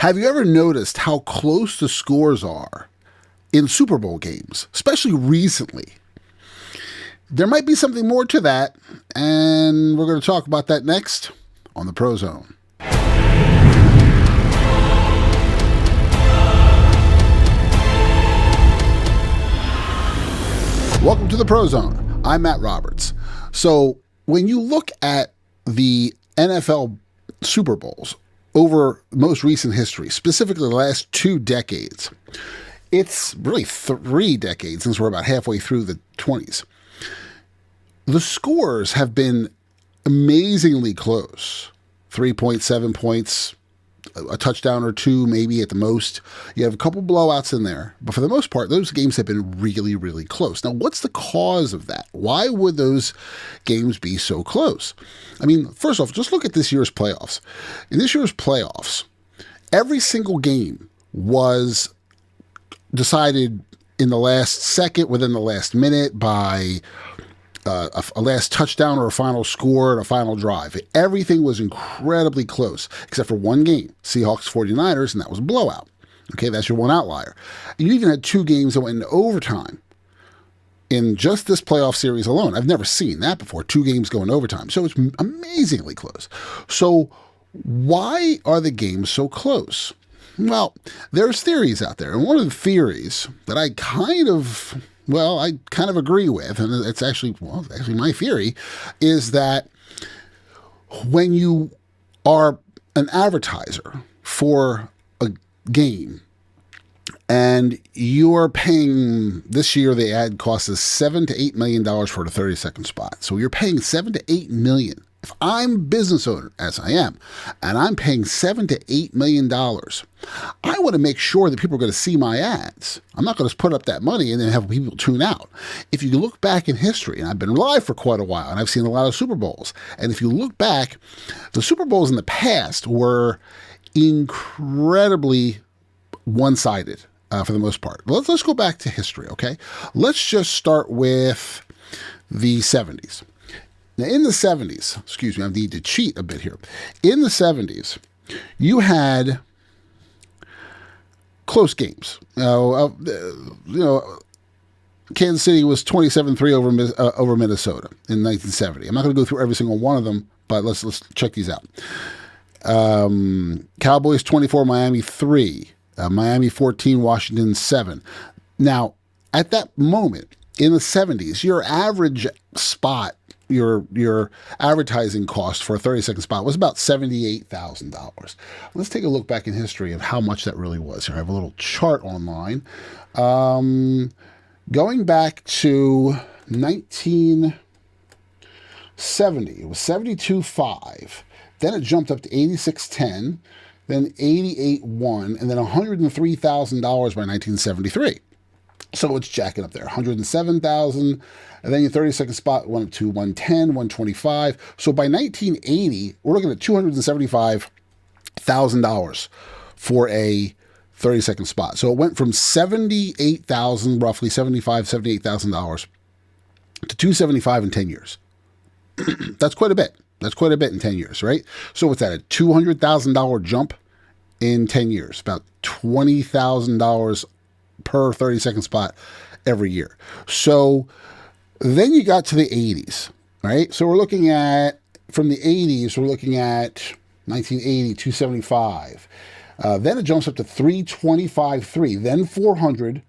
Have you ever noticed how close the scores are in Super Bowl games, especially recently? There might be something more to that, and we're going to talk about that next on the ProZone. Welcome to the ProZone. I'm Matt Roberts. So when you look at the NFL Super Bowls over most recent history, specifically the last 2 decades, it's really 3 decades since we're about halfway through the 20s. The scores have been amazingly close. 3.7 points, a touchdown or 2 maybe at the most. You have a couple blowouts in there, but for the most part, those games have been really, really close. Now, what's the cause of that? Why would those games be so close? I mean, first off, just look at this year's playoffs. In this year's playoffs, every single game was decided in the last second, within the last minute, by a last touchdown or a final score and a final drive. Everything was incredibly close, except for one game, Seahawks 49ers, and that was a blowout. Okay, that's your one outlier. You even had 2 games that went into overtime in just this playoff series alone. I've never seen that before, 2 games going overtime. So it's amazingly close. So why are the games so close? Well, there's theories out there. And one of the theories that I kind of agree with, and it's actually my theory, is that when you are an advertiser for a game and you're paying, this year the ad cost us $7 to $8 million for the 30-second spot. So you're paying $7 to $8 million. If I'm a business owner, as I am, and I'm paying $7 to $8 million, I want to make sure that people are going to see my ads. I'm not going to put up that money and then have people tune out. If you look back in history, and I've been live for quite a while, and I've seen a lot of Super Bowls, and if you look back, the Super Bowls in the past were incredibly one-sided for the most part. Let's go back to history, okay? Let's just start with the 70s. Now, in the 70s, I need to cheat a bit here. In the 70s, you had close games. Kansas City was 27-3 over Minnesota in 1970. I'm not going to go through every single one of them, but let's check these out. Cowboys 24, Miami 3, Miami 14, Washington 7. Now, at that moment in the 70s, your average spot, your advertising cost for a 30-second spot was about $78,000. Let's take a look back in history of how much that really was. Here, I have a little chart online. Going back to 1970, it was $72,500. Then it jumped up to $86,10, then $88,100, and then $103,000 by 1973. So it's jacking up there, $107,000, and then your 30-second spot went up to $110,000, $125,000. So by 1980, we're looking at $275,000 for a 30-second spot. So it went from $78,000, roughly $78,000 to $275,000 in 10 years. That's quite a bit. That's quite a bit in 10 years, right? So what's that, a $200,000 jump in 10 years? About $20,000 per 30-second spot every year. So then you got to the 80s, right? So we're looking at, from the 80s, we're looking at 1980, 275. Then it jumps up to 325.3, then 400,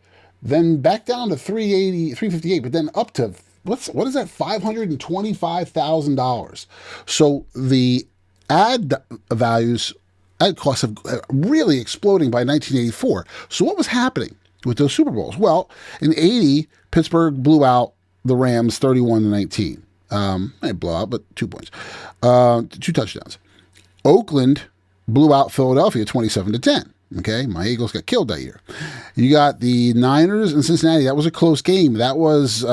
then back down to 380, 358, but then up to, what is that, $525,000. So the ad values, ad costs have really exploding by 1984. So what was happening with those Super Bowls? Well, in 80, Pittsburgh blew out the Rams 31-19. They blow out, but 2 points. 2 touchdowns. Oakland blew out Philadelphia 27-10. Okay, my Eagles got killed that year. You got the Niners and Cincinnati. That was a close game. That was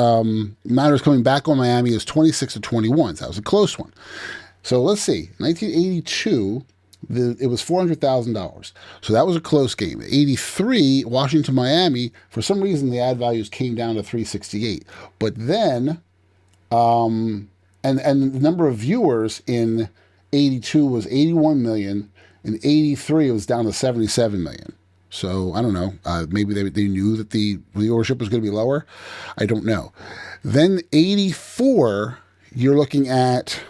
Niners coming back on Miami is 26-21. So that was a close one. So let's see. 1982, it was $400,000. So that was a close game. 83, Washington, Miami. For some reason, the ad values came down to 368. But then, and the number of viewers in 82 was 81 million. In 83, it was down to 77 million. So I don't know. Maybe they knew that the viewership was going to be lower. I don't know. Then 84, you're looking at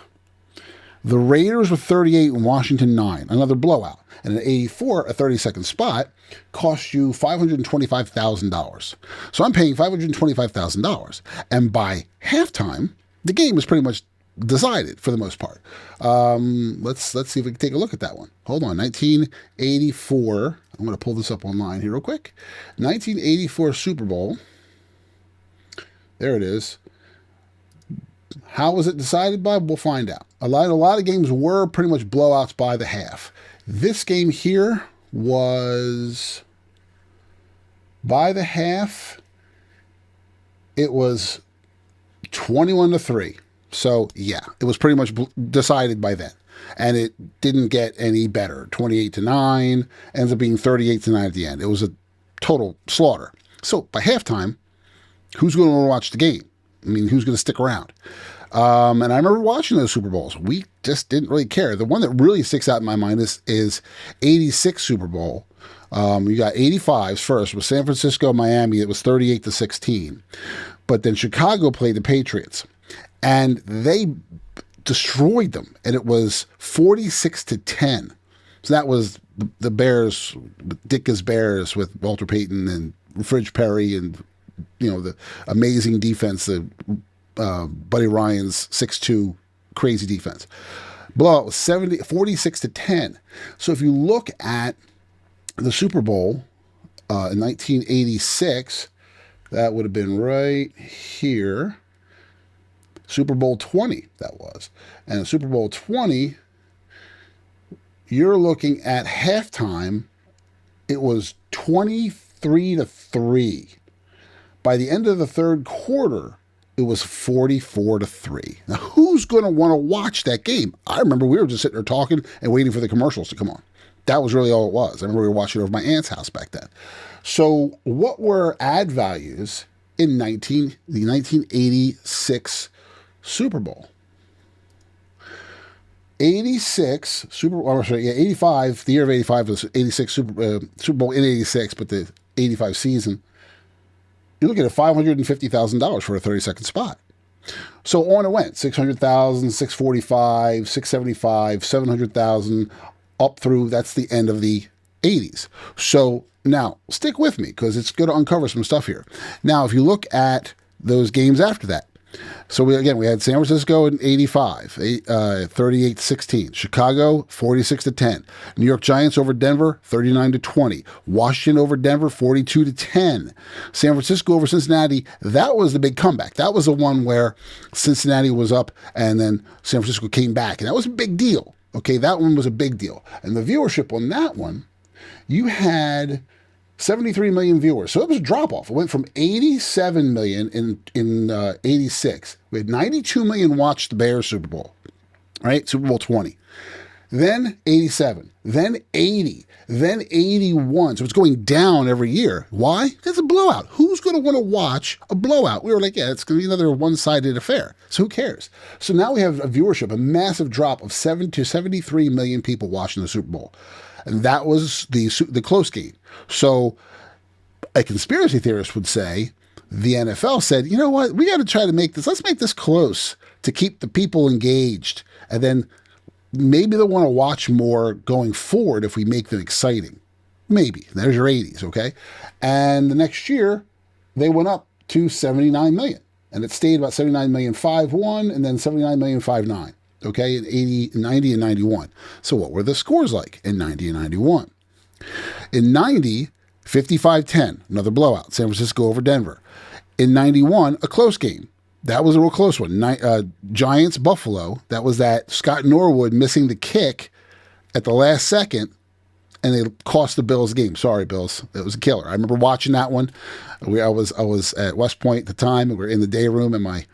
the Raiders with 38 and Washington 9, another blowout. And in 84, a 30-second spot cost you $525,000. So I'm paying $525,000. And by halftime, the game was pretty much decided for the most part. Let's see if we can take a look at that one. Hold on. 1984. I'm going to pull this up online here real quick. 1984 Super Bowl. There it is. How was it decided by? We'll find out. A lot of games were pretty much blowouts by the half. This game here was by the half. It was 21-3. So yeah, it was pretty much decided by then, and it didn't get any better. 28-9 ends up being 38-9 at the end. It was a total slaughter. So by halftime, who's going to watch the game? I mean, who's going to stick around? And I remember watching those Super Bowls. We just didn't really care. The one that really sticks out in my mind is 86 Super Bowl. You got 85s first with San Francisco, Miami. It was 38-16. But then Chicago played the Patriots, and they destroyed them. And it was 46-10. So that was the Bears, Ditka's Bears with Walter Payton and Fridge Perry and, the amazing defense, the Buddy Ryan's 6'2" crazy defense. Blowout was 46-10. So if you look at the Super Bowl in 1986, that would have been right here. Super Bowl 20, that was. And Super Bowl 20, you're looking at halftime, it was 23-3. By the end of the third quarter, it was 44-3. Now, who's going to want to watch that game? I remember we were just sitting there talking and waiting for the commercials to come on. That was really all it was. I remember we were watching it over my aunt's house back then. So what were ad values in the 1986 Super Bowl? 85, the year of 85 was 86 Super Bowl in 86, but the 85 season, you're looking at $550,000 for a 30-second spot. So on it went, 600,000, 645, 675, 700,000, up through, that's the end of the 80s. So now, stick with me, because it's going to uncover some stuff here. Now, if you look at those games after that, so we had San Francisco in 85, 38-16. Chicago, 46-10. New York Giants over Denver, 39-20. Washington over Denver, 42-10. San Francisco over Cincinnati, that was the big comeback. That was the one where Cincinnati was up and then San Francisco came back. And that was a big deal. Okay, that one was a big deal. And the viewership on that one, you had 73 million viewers. So it was a drop-off. It went from 87 million in 86. We had 92 million watch the Bears Super Bowl, right? Super Bowl 20. Then 87. Then 80. Then 81. So it's going down every year. Why? It's a blowout. Who's going to want to watch a blowout? We were like, yeah, it's going to be another one-sided affair. So who cares? So now we have a viewership, a massive drop of 73 million people watching the Super Bowl. And that was the close game. So a conspiracy theorist would say the NFL said, you know what, we got to try to let's make this close to keep the people engaged. And then maybe they'll want to watch more going forward if we make them exciting. Maybe. There's your 80s, okay? And the next year, they went up to 79 million. And it stayed about 79 million 5-1 and then 79 million 5-9. Okay, in 80, 90, and 91. So what were the scores like in 90 and 91? In 90, 55-10, another blowout, San Francisco over Denver. In 91, a close game. That was a real close one. Giants, Buffalo, that was that Scott Norwood missing the kick at the last second, and they cost the Bills the game. Sorry, Bills. It was a killer. I remember watching that one. I was at West Point at the time, and we were in the day room, and my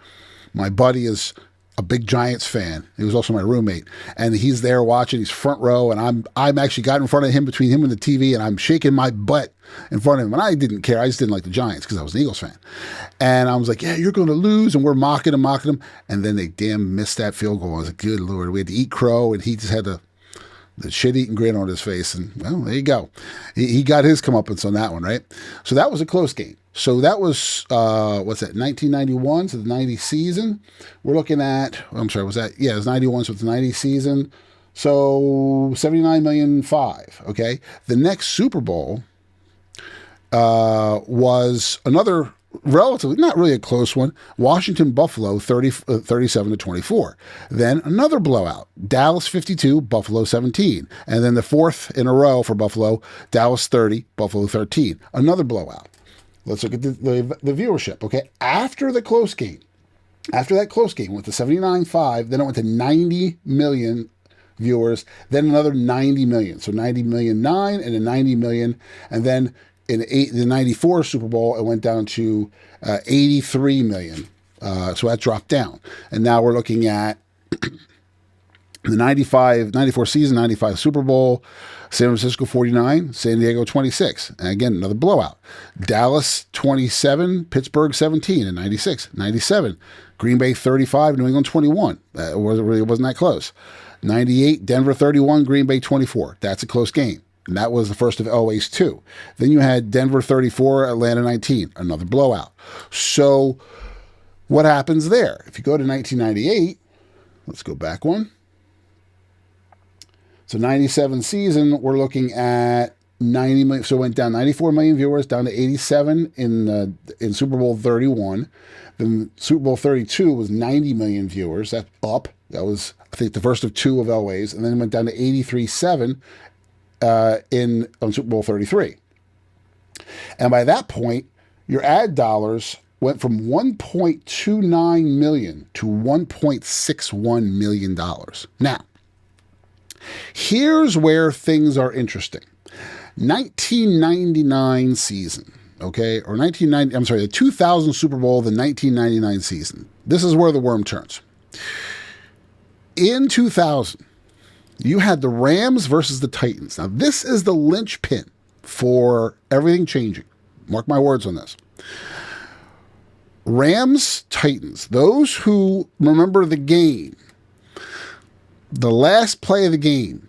buddy is a big Giants fan. He was also my roommate, and he's there watching. He's front row, and I'm actually got in front of him, between him and the TV, and I'm shaking my butt in front of him. And I didn't care. I just didn't like the Giants because I was an Eagles fan. And I was like, yeah, you're going to lose, and we're mocking him. And then they damn missed that field goal. I was like, good Lord. We had to eat crow, and he just had to the shit-eating grin on his face, and well, there you go. He got his comeuppance on that one, right? So that was a close game. So that was, 1991, so the 90 season. We're looking at, I'm sorry, was that? Yeah, it was 91, so it's the 90 season. So 79,000,005, okay? The next Super Bowl was another relatively, not really a close one, Washington Buffalo 37-24. Then another blowout, Dallas 52, Buffalo 17. And then the fourth in a row for Buffalo, Dallas 30, Buffalo 13. Another blowout. Let's look at the viewership, okay? After that close game, went to 79.5, then it went to 90 million viewers, then another 90 million. So 90,000,009 and then 90 million. And then in the 94 Super Bowl, it went down to 83 million. So that dropped down. And now we're looking at the 94 season, 95 Super Bowl, San Francisco 49, San Diego 26. And again, another blowout. Dallas 27, Pittsburgh 17 in 96. 97, Green Bay 35, New England 21. It wasn't that close. 98, Denver 31, Green Bay 24. That's a close game. And that was the first of Elway's two. Then you had Denver 34, Atlanta 19, another blowout. So what happens there? If you go to 1998, let's go back one. So 97 season, we're looking at 90 million. So it went down 94 million viewers, down to 87 in Super Bowl 31. Then Super Bowl 32 was 90 million viewers. That's up. That was, I think, the first of two of Elway's. And then it went down to 83.7 on Super Bowl 33. And by that point, your ad dollars went from $1.29 million to $1.61 million. Now, here's where things are interesting. 1999 season, okay, or 1990, I'm sorry, the 2000 Super Bowl, the 1999 season. This is where the worm turns. In 2000, you had the Rams versus the Titans. Now, this is the linchpin for everything changing. Mark my words on this. Rams, Titans. Those who remember the game, the last play of the game,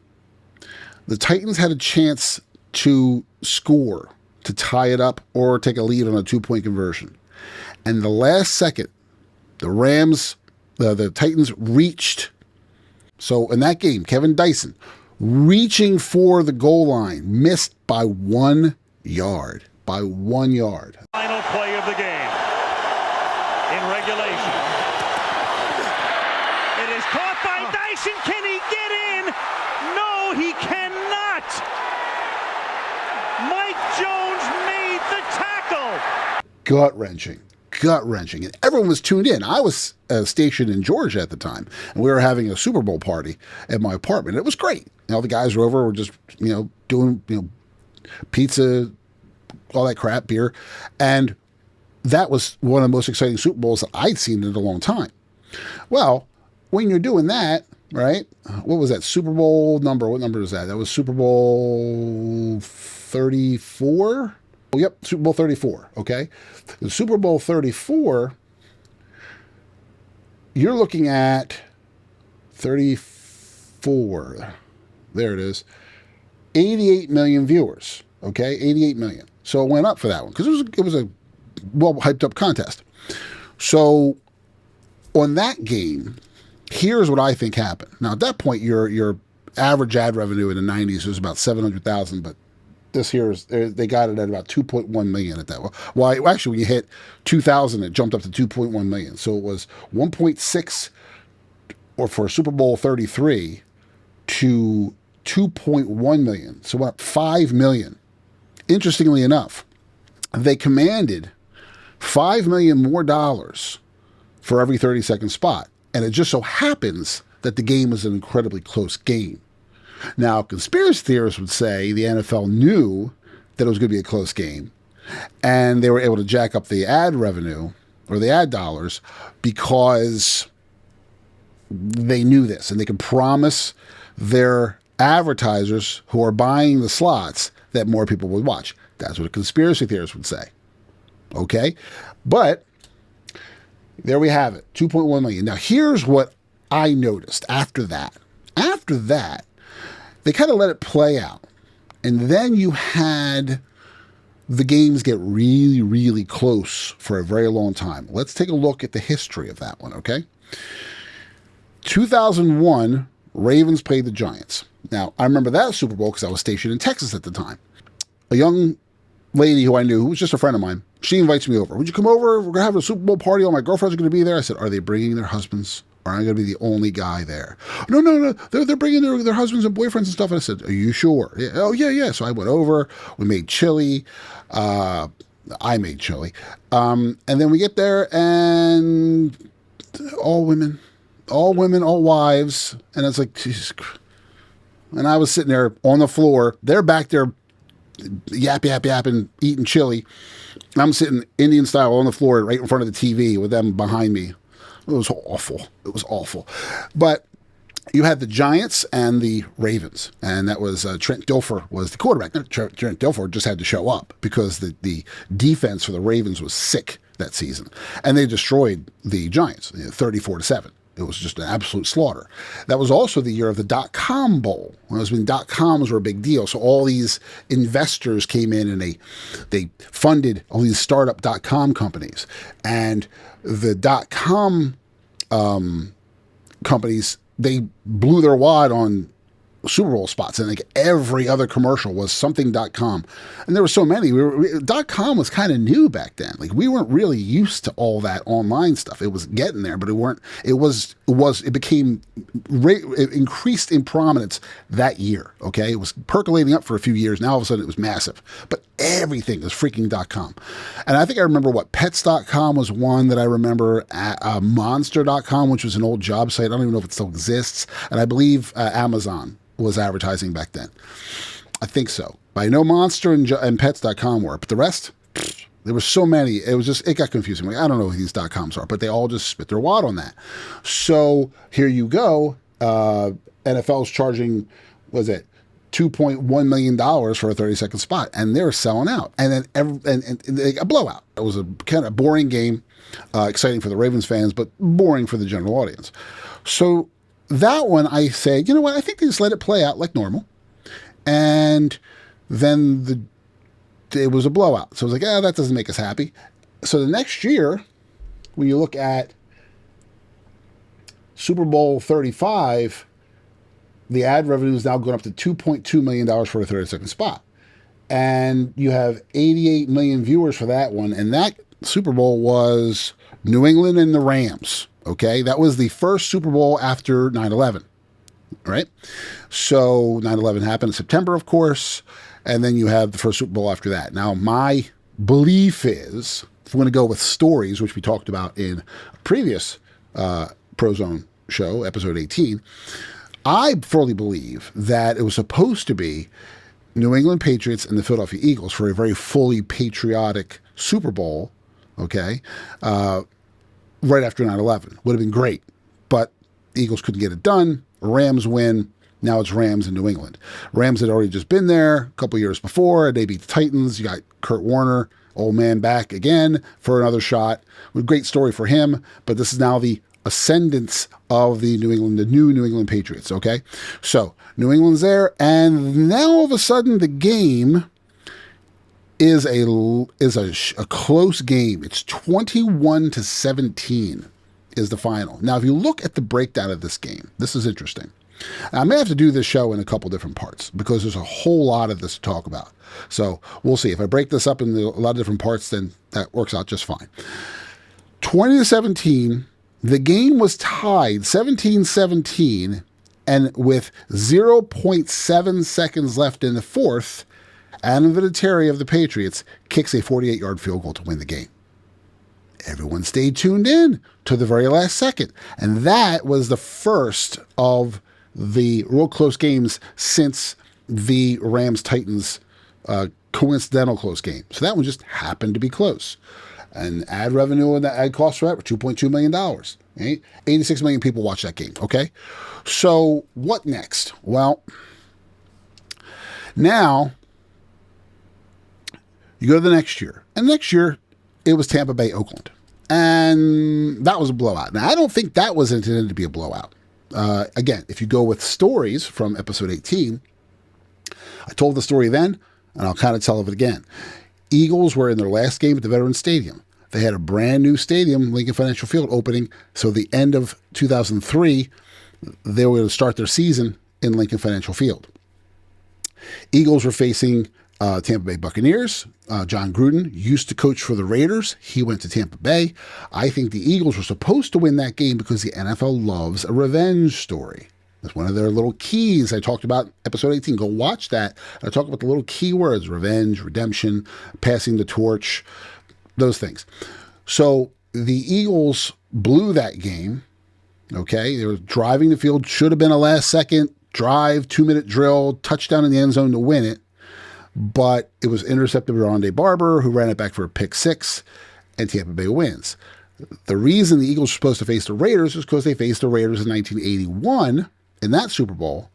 the Titans had a chance to score, to tie it up, or take a lead on a 2-point conversion. And the last second, the Rams, the Titans reached. So in that game, Kevin Dyson reaching for the goal line, missed by 1 yard. By 1 yard. Final play of the game in regulation. It is caught by Dyson. Can he get in? No, he cannot. Mike Jones made the tackle. Gut-wrenching. Gut-wrenching. And everyone was tuned in. I was stationed in Georgia at the time, and we were having a Super Bowl party at my apartment. It was great. You know, the guys were over, were just, doing, pizza, all that crap, beer. And that was one of the most exciting Super Bowls that I'd seen in a long time. Well, when you're doing that, right, what was that Super Bowl number? What number is that? That was Super Bowl 34? Oh, yep, Super Bowl 34, okay? The Super Bowl 34, you're looking at 34, there it is, 88 million viewers, okay? 88 million. So it went up for that one because it was a well-hyped-up contest. So on that game, here's what I think happened. Now, at that point, your average ad revenue in the 90s was about 700,000, but this here is, they got it at about 2.1 million at that. Well, actually, when you hit 2,000, it jumped up to 2.1 million. So it was 1.6, or for Super Bowl 33, to 2.1 million. So it went up 5 million. Interestingly enough, they commanded $5 million more for every 30-second spot. And it just so happens that the game was an incredibly close game. Now, conspiracy theorists would say the NFL knew that it was going to be a close game, and they were able to jack up the ad revenue or the ad dollars because they knew this, and they could promise their advertisers who are buying the slots that more people would watch. That's what a conspiracy theorist would say. Okay? But there we have it, 2.1 million. Now, here's what I noticed after that. After that, they kind of let it play out. And then you had the games get really, really close for a very long time. Let's take a look at the history of that one, okay? 2001, Ravens played the Giants. Now, I remember that Super Bowl because I was stationed in Texas at the time. A young lady who I knew, who was just a friend of mine, she invites me over. Would you come over? We're going to have a Super Bowl party. All my girlfriends are going to be there. I said, are they bringing their husbands? Or am I going to be the only guy there? No. They're bringing their husbands and boyfriends and stuff. And I said, are you sure? Yeah. Oh, yeah. So I went over. We made chili. I made chili. And then we get there and all women, all wives. And it's like, Jesus Christ. And I was sitting there on the floor. They're back there yapping, eating chili. And I'm sitting Indian style on the floor right in front of the TV with them behind me. It was awful. But you had the Giants and the Ravens, and that was Trent Dilfer was the quarterback. Trent Dilfer just had to show up because the defense for the Ravens was sick that season, and they destroyed the Giants 34-7. It was just an absolute slaughter. That was also the year of the dot-com bowl. When dot-coms were a big deal. So all these investors came in and they funded all these startup dot-com companies. And the dot-com companies, they blew their wad on Super Bowl spots, and like every other commercial was something.com, and there were so many. .com was kind of new back then. Like we weren't really used to all that online stuff. It was getting there, but it became it increased in prominence that year. Okay, it was percolating up for a few years. Now all of a sudden it was massive, but everything is freaking .com. And I think I remember pets.com was one that I remember. Monster.com, which was an old job site. I don't even know if it still exists. And I believe Amazon was advertising back then. I think so. I know Monster and Pets.com were, but the rest, there were so many. It got confusing. Like, I don't know who these .coms are, but they all just spit their wad on that. So here you go. NFL's charging, was it $2.1 million for a 30-second spot, and they're selling out. And then a blowout. It was a kind of boring game, exciting for the Ravens fans, but boring for the general audience. So that one, I say, you know what? I think they just let it play out like normal. And then it was a blowout. So I was like, that doesn't make us happy. So the next year, when you look at Super Bowl 35, the ad revenue is now going up to $2.2 million for a 30-second spot. And you have 88 million viewers for that one. And that Super Bowl was New England and the Rams. Okay, that was the first Super Bowl after 9/11, right? So 9/11 happened in September, of course, and then you have the first Super Bowl after that. Now, my belief is, if we're going to go with stories, which we talked about in a previous ProZone Show, episode 18, I fully believe that it was supposed to be New England Patriots and the Philadelphia Eagles for a very fully patriotic Super Bowl, okay, right after 9/11. Would have been great, but the Eagles couldn't get it done. Rams win. Now it's Rams in New England. Rams had already just been there a couple years before. They beat the Titans. You got Kurt Warner, old man, back again for another shot. A great story for him, but this is now the ascendance of the new New England Patriots, okay? So New England's there, and now all of a sudden the game is a close game. It's 21-17 is the final. Now, if you look at the breakdown of this game, this is interesting. Now, I may have to do this show in a couple different parts because there's a whole lot of this to talk about. So we'll see. If I break this up into a lot of different parts, then that works out just fine. 20-17, the game was tied 17-17, and with 0.7 seconds left in the fourth, Adam Vinatieri of the Patriots kicks a 48-yard field goal to win the game. Everyone stayed tuned in to the very last second. And that was the first of the real close games since the Rams-Titans coincidental close game. So that one just happened to be close. And ad revenue and the ad costs for that were $2.2 million. Right? 86 million people watched that game, okay? So what next? Well, now you go to the next year. And next year, it was Tampa Bay, Oakland. And that was a blowout. Now, I don't think that was intended to be a blowout. Again, if you go with stories from episode 18, I told the story then, and I'll kind of tell it again. Eagles were in their last game at the Veterans Stadium. They had a brand new stadium, Lincoln Financial Field, opening. So the end of 2003, they were going to start their season in Lincoln Financial Field. Eagles were facing Tampa Bay Buccaneers. John Gruden used to coach for the Raiders. He went to Tampa Bay. I think the Eagles were supposed to win that game because the NFL loves a revenge story. That's one of their little keys I talked about episode 18. Go watch that. I talk about the little key words: revenge, redemption, passing the torch, those things. So the Eagles blew that game. Okay, they were driving the field. Should have been a last-second drive, 2-minute drill, touchdown in the end zone to win it. But it was intercepted by Rondé Barber, who ran it back for a pick six, and Tampa Bay wins. The reason the Eagles were supposed to face the Raiders is because they faced the Raiders in 1981 in that Super Bowl,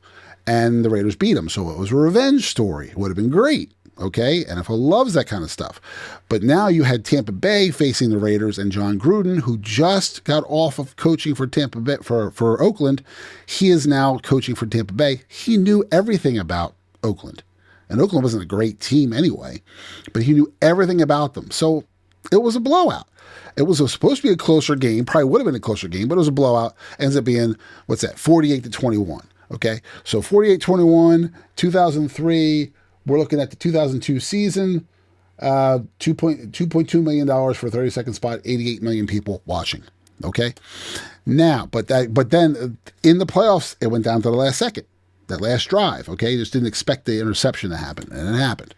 and the Raiders beat them. So it was a revenge story. It would have been great. Okay, NFL loves that kind of stuff. But now you had Tampa Bay facing the Raiders, and John Gruden, who just got off of coaching for Tampa Bay for Oakland, he is now coaching for Tampa Bay. He knew everything about Oakland, and Oakland wasn't a great team anyway, but he knew everything about them. So it was a blowout. It was supposed to be a closer game. Probably would have been a closer game, but it was a blowout. Ends up being, 48-21. Okay, so 48-21, 2003. We're looking at the 2002 season, $2.2 million for a 30-second spot, 88 million people watching. Okay, now, but then in the playoffs, it went down to the last second, that last drive. Okay, just didn't expect the interception to happen, and it happened.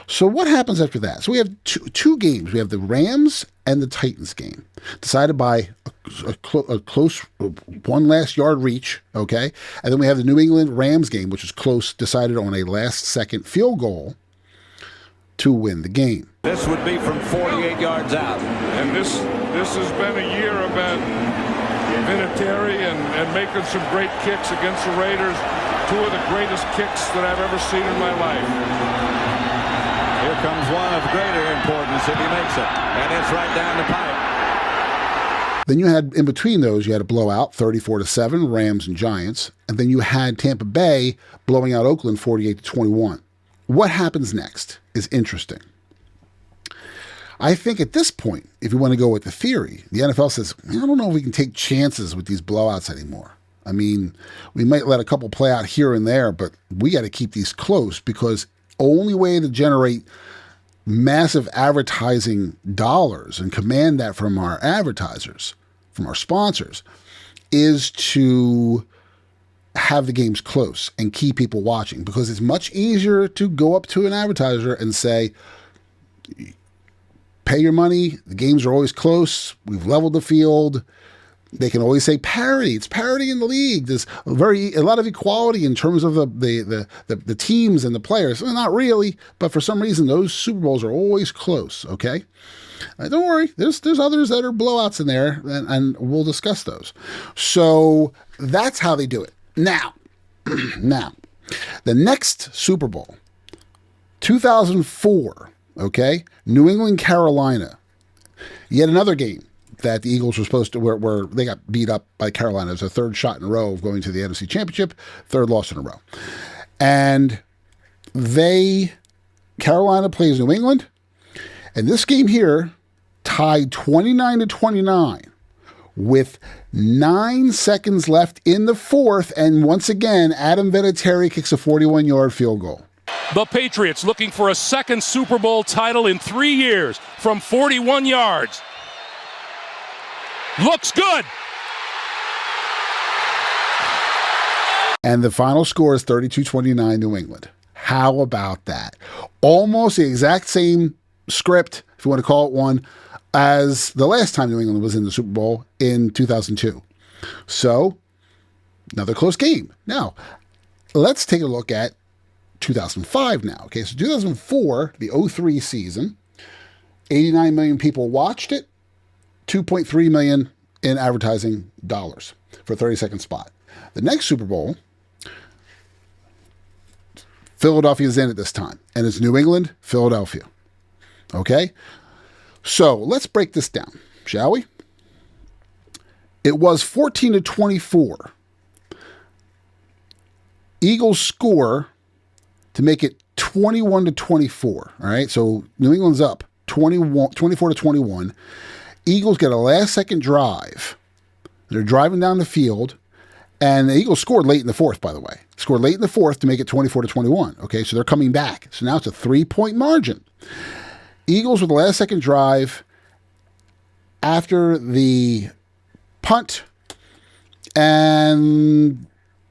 So what happens after that? So we have two games. We have the Rams and the Titans game, decided by a close one last yard reach, okay? And then we have the New England Rams game, which is close, decided on a last-second field goal to win the game. This would be from 48 yards out. And this has been a year about Vinatieri and making some great kicks against the Raiders. Two of the greatest kicks that I've ever seen in my life. Here comes one of greater importance if he makes it, and it's right down the pipe. Then you had, in between those, you had a blowout, 34-7, Rams and Giants, and then you had Tampa Bay blowing out Oakland 48-21. What happens next is interesting. I think at this point, if you want to go with the theory, the NFL says, I don't know if we can take chances with these blowouts anymore. I mean, we might let a couple play out here and there, but we got to keep these close, because only way to generate massive advertising dollars and command that from our advertisers, from our sponsors, is to have the games close and keep people watching, because it's much easier to go up to an advertiser and say, pay your money, the games are always close, we've leveled the field. They can always say parity. It's parity in the league. There's a lot of equality in terms of the teams and the players. Well, not really, but for some reason those Super Bowls are always close. Okay, don't worry. There's others that are blowouts in there, and we'll discuss those. So that's how they do it. Now, the next Super Bowl, 2004. Okay, New England, Carolina. Yet another game that the Eagles were supposed to, where they got beat up by Carolina. It was a third shot in a row of going to the NFC Championship, third loss in a row. And Carolina plays New England, and this game here tied 29-29 with 9 seconds left in the fourth, and once again, Adam Vinatieri kicks a 41-yard field goal. The Patriots looking for a second Super Bowl title in 3 years from 41 yards. Looks good. And the final score is 32-29 New England. How about that? Almost the exact same script, if you want to call it one, as the last time New England was in the Super Bowl in 2002. So, another close game. Now, let's take a look at 2005 now. Okay, so 2004, the 03 season, 89 million people watched it. 2.3 million in advertising dollars for a 30-second spot. The next Super Bowl, Philadelphia's in at this time, and it's New England, Philadelphia. Okay? So let's break this down, shall we? It was 14-24. Eagles score to make it 21-24. All right, so New England's up 24-21. Eagles get a last-second drive. They're driving down the field, and the Eagles scored late in the fourth, by the way. Scored late in the fourth to make it 24-21. Okay, so they're coming back. So now it's a 3-point margin. Eagles with the last-second drive after the punt, and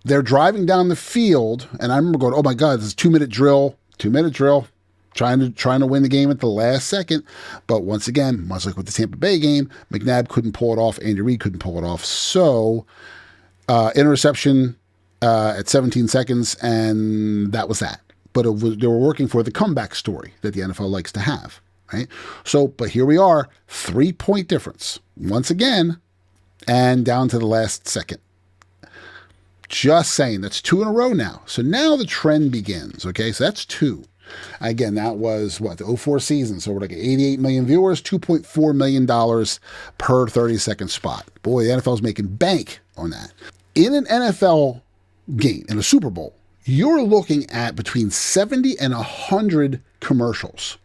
they're driving down the field, and I remember going, oh my God, this is 2-minute drill, trying to win the game at the last second. But once again, much like with the Tampa Bay game, McNabb couldn't pull it off, Andy Reid couldn't pull it off. So interception at 17 seconds, and that was that. But they were working for the comeback story that the NFL likes to have, right? So, but here we are, 3-point difference once again, and down to the last second. Just saying, that's 2 in a row now. So now the trend begins, okay? So that's 2. Again, that was, the 2004 season. So we're like 88 million viewers, $2.4 million per 30-second spot. Boy, the NFL's making bank on that. In an NFL game, in a Super Bowl, you're looking at between 70 and 100 commercials.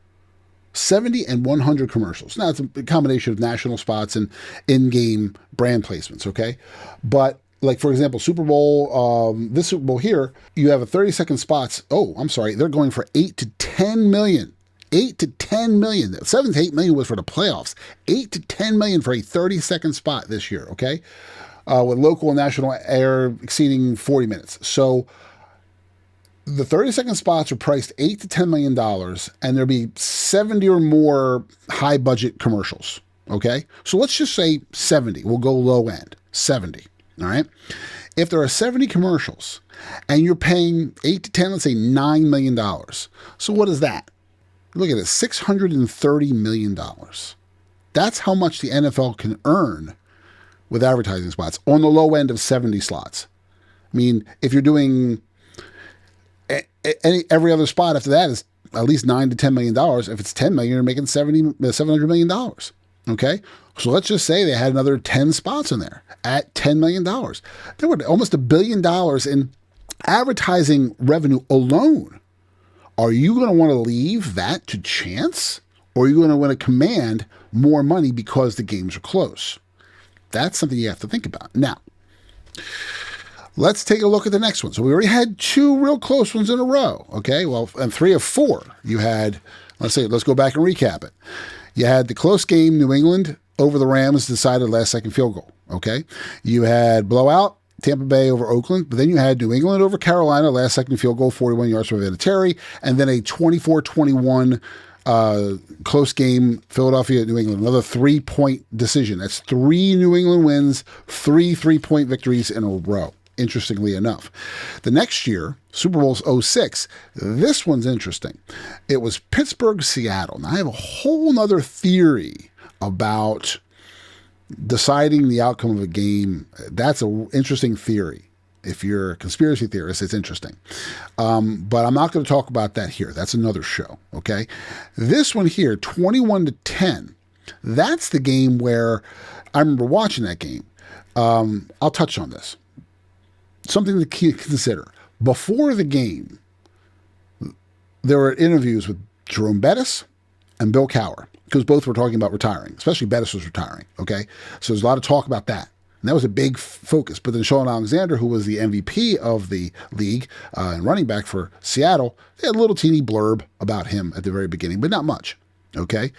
70 and 100 commercials. Now, it's a combination of national spots and in-game brand placements, okay? But like, for example, Super Bowl, this Super Bowl here, you have a 30-second spots. Oh, I'm sorry. They're going for 8 to 10 million. 8 to 10 million. 7 to 8 million was for the playoffs. 8 to 10 million for a 30-second spot this year, okay? With local and national air exceeding 40 minutes. So the 30-second spots are priced $8 to $10 million, and there'll be 70 or more high-budget commercials, okay? So let's just say 70. We'll go low end, 70. All right. If there are 70 commercials and you're paying 8 to 10, let's say $9 million. So what is that? Look at it, $630 million. That's how much the NFL can earn with advertising spots on the low end of 70 slots. I mean, if you're doing every other spot after that is at least $9 to $10 million. If it's $10 million, you're making $700 million. Okay, so let's just say they had another 10 spots in there at $10 million. There were almost $1 billion in advertising revenue alone. Are you going to want to leave that to chance? Or are you going to want to command more money because the games are close? That's something you have to think about. Now, let's take a look at the next one. So we already had 2 real close ones in a row. Okay, well, and 3 of 4. You had, let's go back and recap it. You had the close game, New England over the Rams, decided last-second field goal, okay? You had blowout, Tampa Bay over Oakland, but then you had New England over Carolina, last-second field goal, 41 yards from Vinatieri, and then a 24-21 close game, Philadelphia, New England, another 3-point decision. That's 3 New England wins, 3 3-point victories in a row. Interestingly enough. The next year, Super Bowl's 06, this one's interesting. It was Pittsburgh-Seattle. Now, I have a whole nother theory about deciding the outcome of a game. That's an interesting theory. If you're a conspiracy theorist, it's interesting. But I'm not going to talk about that here. That's another show, okay? This one here, 21-10, that's the game where I remember watching that game. I'll touch on this. Something to consider. Before the game, there were interviews with Jerome Bettis and Bill Cowher, because both were talking about retiring, especially Bettis was retiring, okay? So there's a lot of talk about that. And that was a big focus. But then Sean Alexander, who was the MVP of the league and running back for Seattle, they had a little teeny blurb about him at the very beginning, but not much, okay?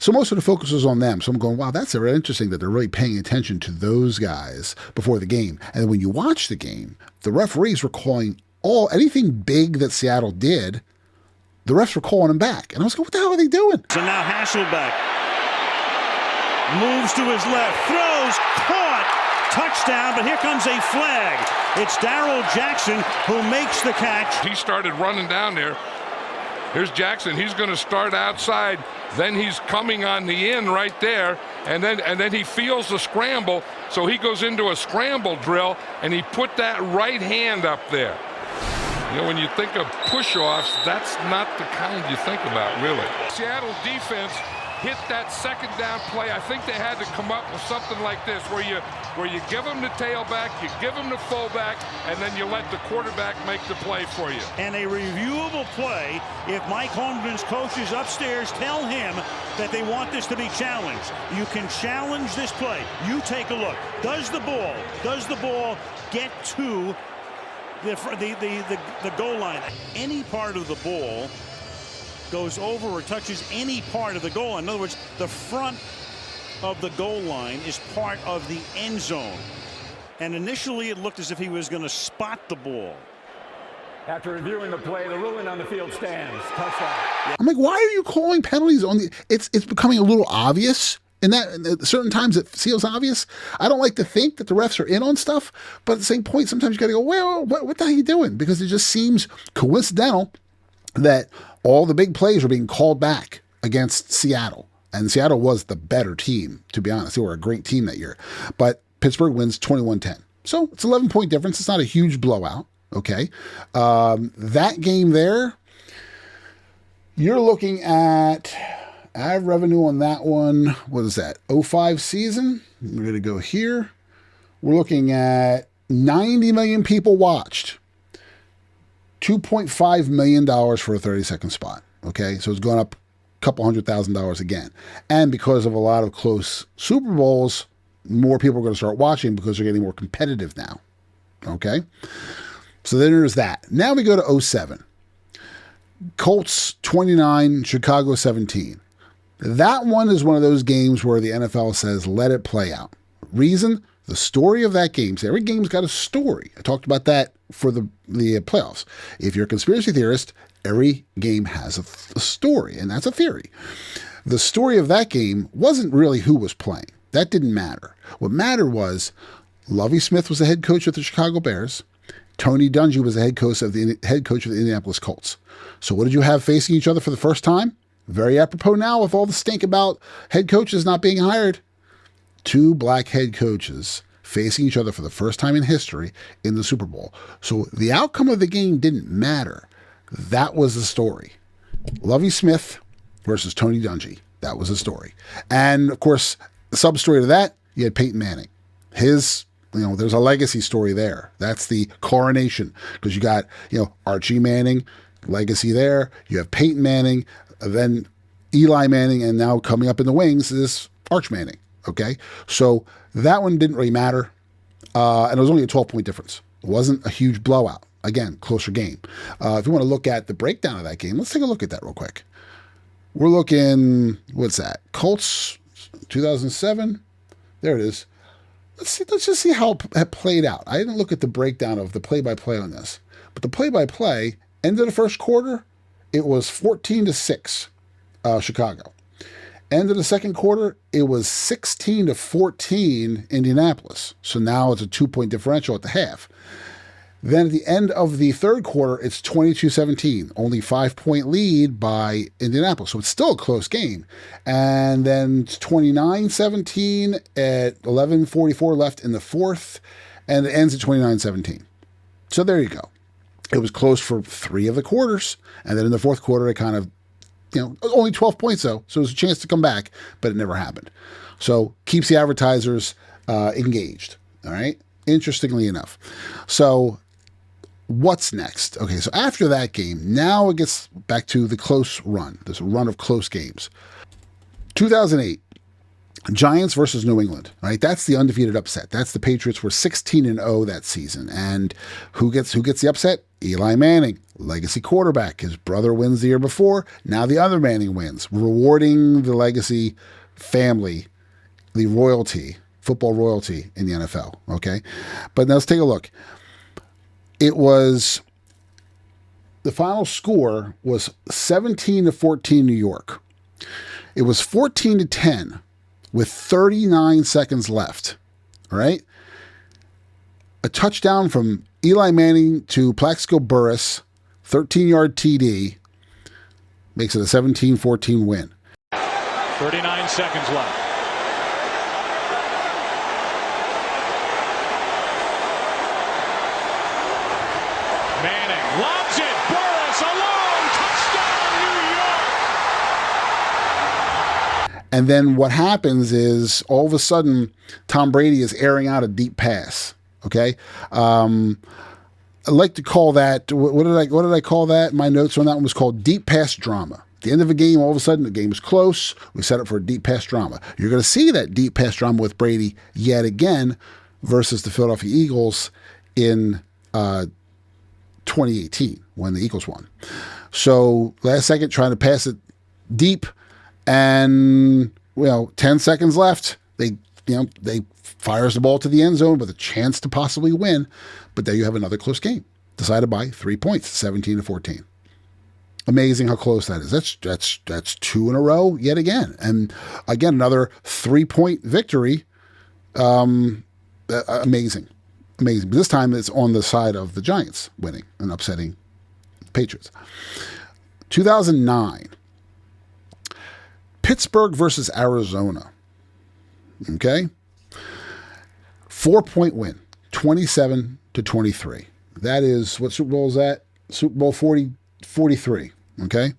So most of the focus was on them. So I'm going, wow, that's really interesting that they're really paying attention to those guys before the game. And then when you watch the game, the referees were calling anything big that Seattle did, the refs were calling them back. And I was going, what the hell are they doing? So now Hasselbeck moves to his left, throws, caught, touchdown, but here comes a flag. It's Darrell Jackson who makes the catch. He started running down there. Here's Jackson. He's going to start outside. Then he's coming on the in right there, and then he feels the scramble, so he goes into a scramble drill, and he put that right hand up there. You know, when you think of push-offs, that's not the kind you think about, really. Seattle defense hit that second down play, I think they had to come up with something like this, where you give them the tailback, you give them the fullback, and then you let the quarterback make the play for you. And a reviewable play, if Mike Holmgren's coaches upstairs tell him that they want this to be challenged, you can challenge this play. You take a look. Does the ball get to the goal line? Any part of the ball goes over or touches any part of the goal line. In other words, the front of the goal line is part of the end zone. And initially it looked as if he was going to spot the ball. After reviewing the play, the ruling on the field stands. Touchdown. I'm like, why are you calling penalties on the? It's becoming a little obvious. In that, at certain times it feels obvious. I don't like to think that the refs are in on stuff, but at the same point, sometimes you got to go, well, what the hell are you doing? Because it just seems coincidental that all the big plays were being called back against Seattle. And Seattle was the better team, to be honest. They were a great team that year. But Pittsburgh wins 21-10. So it's 11-point difference. It's not a huge blowout. Okay. That game there, you're looking at ad revenue on that one. What is that? 05 season. We're going to go here. We're looking at 90 million people watched. $2.5 million for a 30-second spot. Okay. So it's gone up a couple $100,000 again. And because of a lot of close Super Bowls, more people are going to start watching because they're getting more competitive now. Okay. So then there's that. Now we go to 07. Colts 29, Chicago 17. That one is one of those games where the NFL says, let it play out. Reason? The story of that game. So every game's got a story. I talked about that for the playoffs. If you're a conspiracy theorist, every game has a story, and that's a theory. The story of that game wasn't really who was playing. That didn't matter. What mattered was Lovie Smith was the head coach of the Chicago Bears. Tony Dungy was the head coach of the Indianapolis Colts. So what did you have facing each other for the first time? Very apropos now with all the stink about head coaches not being hired. Two black head coaches facing each other for the first time in history in the Super Bowl. So the outcome of the game didn't matter. That was the story. Lovie Smith versus Tony Dungy. That was the story. And, of course, the sub-story to that, you had Peyton Manning. There's a legacy story there. That's the coronation, because you got, Archie Manning, legacy there. You have Peyton Manning, then Eli Manning, and now coming up in the wings is Arch Manning. Okay, so that one didn't really matter, and it was only a 12-point difference. It wasn't a huge blowout. Again, closer game. If you want to look at the breakdown of that game, let's take a look at that real quick. We're looking, what's that? Colts 2007. There it is. Let's just see how it played out. I didn't look at the breakdown of the play-by-play on this, but the play-by-play, end of the first quarter, it was 14-6, Chicago. End of the second quarter, it was 16-14, Indianapolis. So now it's a 2-point differential at the half. Then at the end of the third quarter, it's 22-17, only 5-point lead by Indianapolis. So it's still a close game. And then 29-17 at 11:44 left in the fourth, and it ends at 29-17. So there you go. It was close for 3 of the quarters. And then in the fourth quarter, it kind of, only 12 points though. So it was a chance to come back, but it never happened. So keeps the advertisers engaged. All right. Interestingly enough. So what's next? Okay, so after that game, now it gets back to the close run, this run of close games. 2008, Giants versus New England, right? That's the undefeated upset. That's the Patriots were 16-0 that season. And who gets the upset? Eli Manning, legacy quarterback. His brother wins the year before. Now the other Manning wins, rewarding the legacy family, the royalty, football royalty in the NFL, okay? But now let's take a look. It was, the final score was 17-14 New York. It was 14-10 with 39 seconds left, all right? A touchdown from Eli Manning to Plaxico Burress, 13-yard TD, makes it a 17-14 win. 39 seconds left. Manning lobs it. Burress alone. Touchdown, New York. And then what happens is all of a sudden, Tom Brady is airing out a deep pass. Okay. I like to call that, what did I call that? My notes on that one was called deep pass drama. At the end of a game, all of a sudden, the game is close. We set up for a deep pass drama. You're going to see that deep pass drama with Brady yet again versus the Philadelphia Eagles in 2018 when the Eagles won. So last second, trying to pass it deep, and 10 seconds left. They fires the ball to the end zone with a chance to possibly win, but there you have another close game decided by 3 points, 17-14. Amazing how close that is. That's 2 in a row yet again, and again another 3-point victory. Amazing. But this time it's on the side of the Giants winning and upsetting the Patriots. 2009, Pittsburgh versus Arizona. Okay, 4-point win, 27-23. That is, what Super Bowl is that? Super Bowl 43. Okay,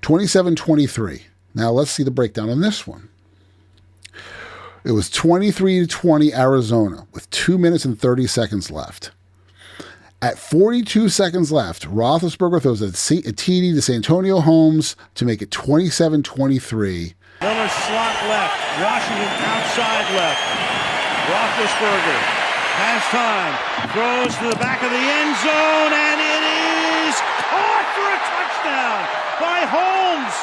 27-23. Now let's see the breakdown on this one. It was 23-20 Arizona with 2 minutes and 30 seconds left. At 42 seconds left, Roethlisberger throws a TD to Santonio Holmes to make it 27-23. Miller slot left. Washington outside left. Roethlisberger has time. Throws to the back of the end zone, and it is caught for a touchdown by Holmes.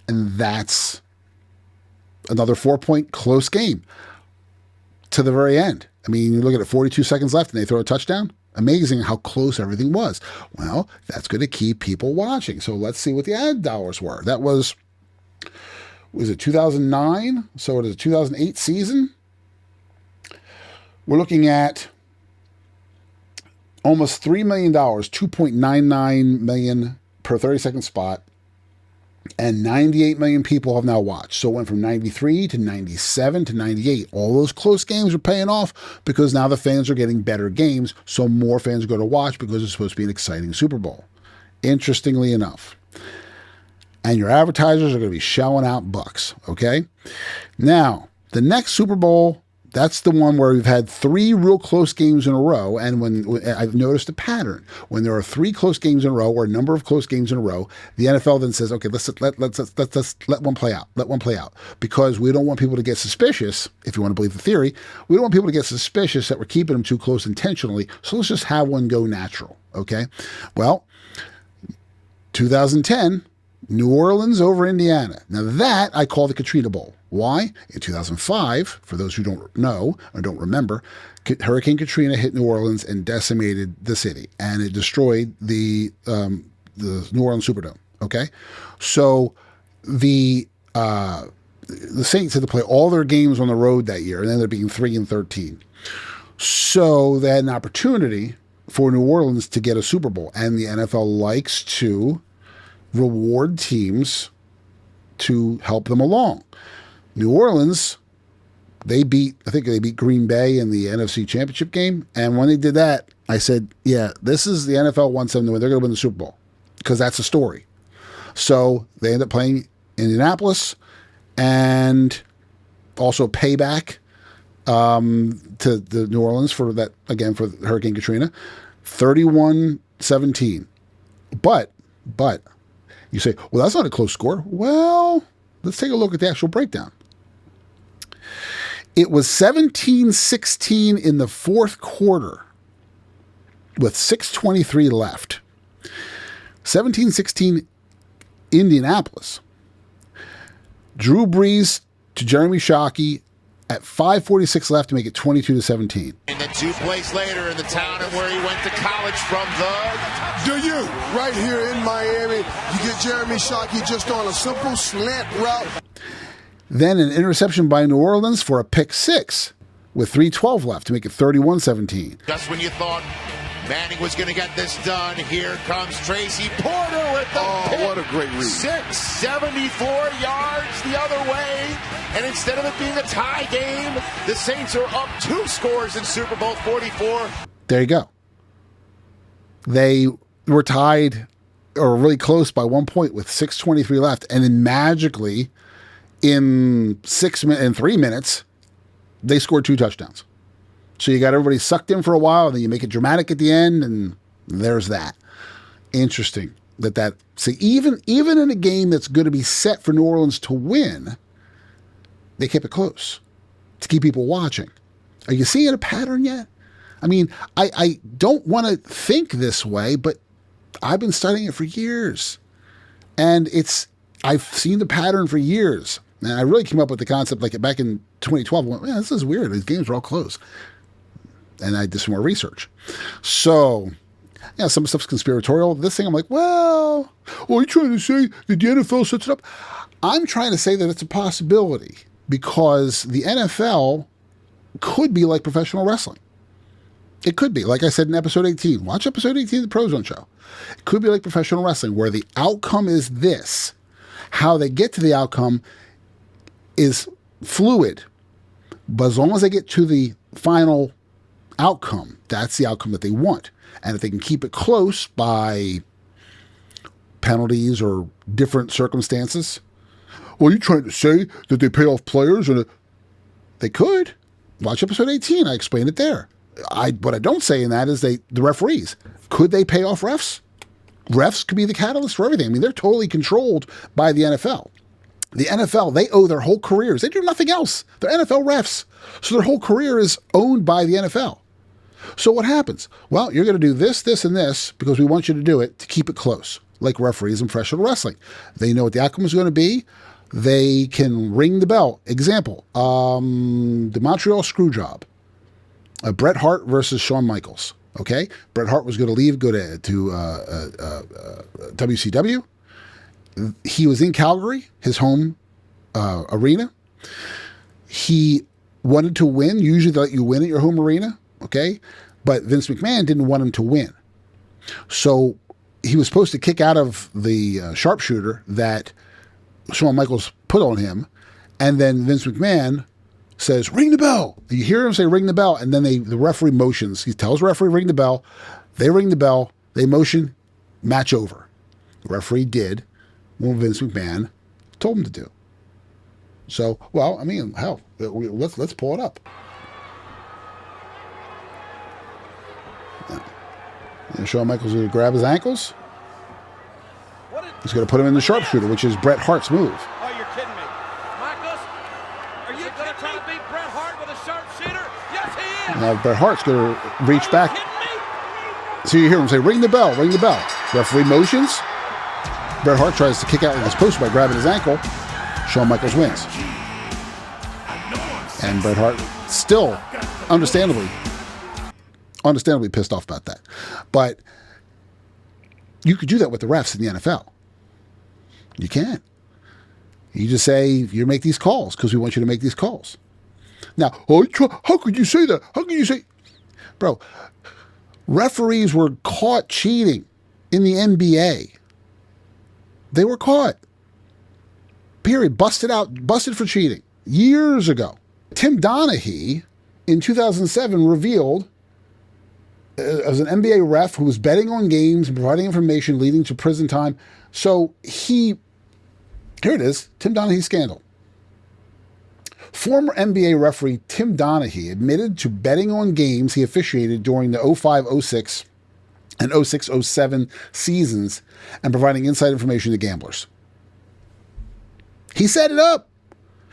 And that's another 4-point close game to the very end. I mean, you look at it, 42 seconds left, and they throw a touchdown. Amazing how close everything was. Well, that's going to keep people watching. So let's see what the ad dollars were. That was it 2009? So it is a 2008 season. We're looking at almost $3 million, $2.99 million per 30-second spot. And 98 million people have now watched. So it went from 93 to 97 to 98. All those close games are paying off because now the fans are getting better games. So more fans go to watch because it's supposed to be an exciting Super Bowl. Interestingly enough. And your advertisers are going to be shelling out bucks. Okay. Now, the next Super Bowl, that's the one where we've had 3 real close games in a row. And when I've noticed a pattern, when there are 3 close games in a row or a number of close games in a row, the NFL then says, okay, let's let one play out. Let one play out. Because we don't want people to get suspicious, if you want to believe the theory, we don't want people to get suspicious that we're keeping them too close intentionally. So let's just have one go natural. Okay. Well, 2010, New Orleans over Indiana. Now that I call the Katrina Bowl. Why? In 2005, for those who don't know or don't remember, Hurricane Katrina hit New Orleans and decimated the city, and it destroyed the New Orleans Superdome. Okay, so the Saints had to play all their games on the road that year, and ended up being 3-13. So they had an opportunity for New Orleans to get a Super Bowl, and the NFL likes to reward teams to help them along. New Orleans, I think they beat Green Bay in the NFC Championship game. And when they did that, I said, yeah, this is the NFL wants them to win. They're going to win the Super Bowl because that's the story. So they end up playing Indianapolis and also payback to the New Orleans for that, again, for Hurricane Katrina, 31-17. But you say, well, that's not a close score. Well, let's take a look at the actual breakdown. It was 17-16 in the fourth quarter with 6:23 left. 17-16 Indianapolis. Drew Brees to Jeremy Shockey at 5:46 left to make it 22-17. And then 2 plays later in the town and where he went to college from right here in Miami, you get Jeremy Shockey just on a simple slant route. Then an interception by New Orleans for a pick 6 with 3:12 left to make it 31-17. Just when you thought Manning was going to get this done, here comes Tracy Porter with the pick. What a great read. 674 yards the other way. And instead of it being a tie game, the Saints are up 2 scores in Super Bowl 44. There you go. They were tied or really close by 1 point with 6:23 left. And then magically, in 3 minutes, they scored 2 touchdowns. So you got everybody sucked in for a while, and then you make it dramatic at the end, and there's that. Interesting that. See, even in a game that's going to be set for New Orleans to win, they kept it close to keep people watching. Are you seeing a pattern yet? I mean, I don't want to think this way, but I've been studying it for years, and I've seen the pattern for years. And I really came up with the concept like back in 2012. I went, yeah, this is weird. These games are all close. And I did some more research. So, yeah, some stuff's conspiratorial. This thing, I'm like, well, are you trying to say that the NFL sets it up? I'm trying to say that it's a possibility because the NFL could be like professional wrestling. It could be. Like I said in episode 18. Watch episode 18 of the ProZone Show. It could be like professional wrestling where the outcome is this. How they get to the outcome is fluid. But as long as they get to the final outcome, that's the outcome that they want. And if they can keep it close by penalties or different circumstances, well, are you trying to say that they pay off players? And they could. Watch episode 18. I explained it there. What I don't say in that is the referees. Could they pay off refs? Refs could be the catalyst for everything. I mean, they're totally controlled by the NFL. The NFL, they owe their whole careers. They do nothing else. They're NFL refs. So their whole career is owned by the NFL. So what happens? Well, you're going to do this, this, and this because we want you to do it to keep it close, like referees in professional wrestling. They know what the outcome is going to be. They can ring the bell. Example, the Montreal Screwjob. Bret Hart versus Shawn Michaels. Okay? Bret Hart was going to leave, go to WCW. He was in Calgary, his home arena. He wanted to win. Usually they let you win at your home arena. Okay? But Vince McMahon didn't want him to win. So he was supposed to kick out of the sharpshooter that Shawn Michaels put on him. And then Vince McMahon says, ring the bell. You hear him say, ring the bell. And then the referee motions. He tells the referee, ring the bell. They ring the bell. They motion, match over. The referee did what Vince McMahon told him to do. So, well, I mean, hell, let's pull it up. And Shawn Michaels going to grab his ankles. He's going to put him in the sharpshooter, which is Bret Hart's move. Oh, you're kidding me. Michaels, are you going to try to beat Bret Hart with a sharpshooter? Yes, he is. Now Bret Hart's going to reach back. So you hear him say, ring the bell, ring the bell. Referee motions. Bret Hart tries to kick out of his post by grabbing his ankle. Shawn Michaels wins. And Bret Hart still, understandably pissed off about that. But you could do that with the refs in the NFL. You can. You just say, you make these calls because we want you to make these calls. Now, how could you say that? How could you say... Bro, referees were caught cheating in the NBA. They were caught. Period. Busted for cheating. Years ago. Tim Donaghy, in 2007, revealed as an NBA ref who was betting on games and providing information leading to prison time. So here it is, Tim Donaghy scandal. Former NBA referee Tim Donaghy admitted to betting on games he officiated during the 05-06 and 06-07 seasons and providing inside information to gamblers. He set it up.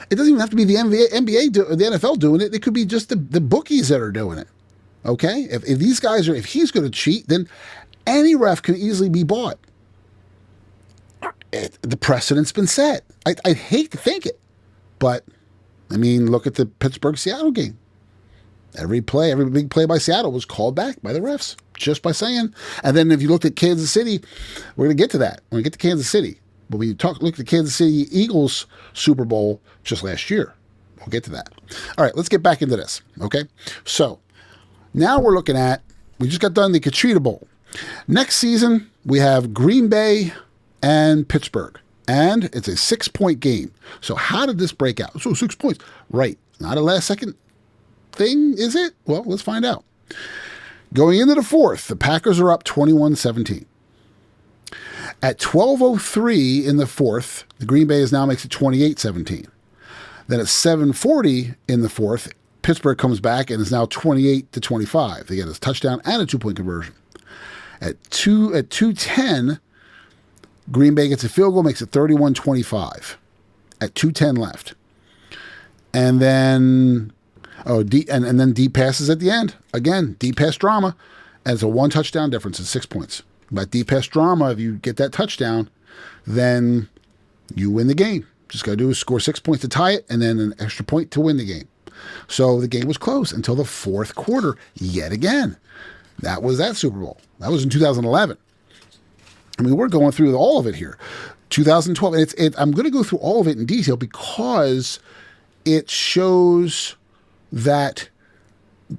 It doesn't even have to be the NBA or the NFL doing it. It could be just the bookies that are doing it. Okay? If these guys if he's going to cheat, then any ref can easily be bought. The precedent's been set. I hate to think it, but I mean, look at the Pittsburgh-Seattle game. Every big play by Seattle was called back by the refs, just by saying. And then if you looked at Kansas City, we're going to get to that. We're going to get to Kansas City. But when you look at the Kansas City Eagles Super Bowl just last year, we'll get to that. All right, let's get back into this, okay? So now we're looking at, we just got done the Katrina Bowl. Next season, we have Green Bay and Pittsburgh. And it's a 6-point game. So how did this break out? So 6 points. Right. Not a last-second thing, is it? Well, let's find out. Going into the fourth, the Packers are up 21-17. At 12:03 in the fourth, the Green Bay now makes it 28-17. Then at 7:40 in the fourth, Pittsburgh comes back and is now 28-25. They get a touchdown and a 2-point conversion. At 2:10, Green Bay gets a field goal, makes it 31-25. At 2:10 left. And then and then deep passes at the end. Again, deep pass drama. And it's a 1 touchdown difference. It's 6 points. But deep pass drama, if you get that touchdown, then you win the game. Just got to do is score 6 points to tie it and then an extra point to win the game. So the game was close until the fourth quarter yet again. That was that Super Bowl. That was in 2011. I mean, we're going through all of it here. 2012. I'm going to go through all of it in detail because it shows that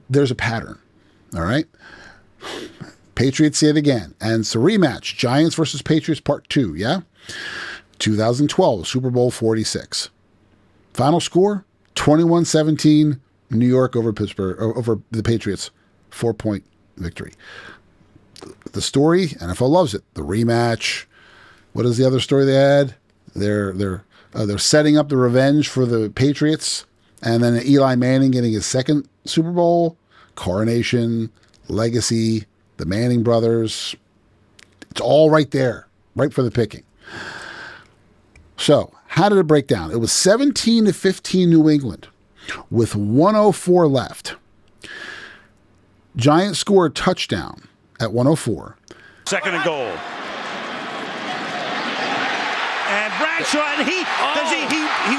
there's a pattern. All right? Patriots see it again. And it's a rematch. Giants versus Patriots Part 2, yeah? 2012, Super Bowl 46. Final score, 21-17, New York over Pittsburgh, over the Patriots. 4-point victory. The story, NFL loves it. The rematch. What is the other story they had? They're setting up the revenge for the Patriots, and then Eli Manning getting his second Super Bowl, coronation, legacy, the Manning brothers. It's all right there, right for the picking. So, how did it break down? It was 17-15 New England with 1:04 left. Giants score a touchdown at 1:04. Second and goal. And Bradshaw, and he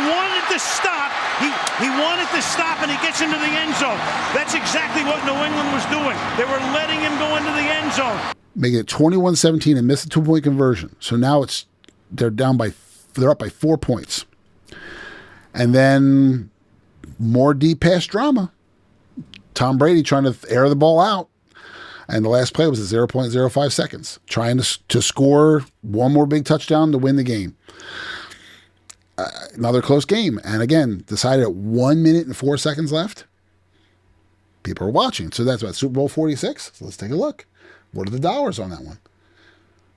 wanted to stop. He wanted to stop, and he gets into the end zone. That's exactly what New England was doing. They were letting him go into the end zone. Making it 21-17 and miss the 2-point conversion. So now they're up by 4 points. And then more deep pass drama. Tom Brady trying to air the ball out. And the last play was at 0.05 seconds, trying to score one more big touchdown to win the game. Another close game. And again, decided at 1 minute and 4 seconds left. People are watching. So that's what, Super Bowl 46? So let's take a look. What are the dollars on that one?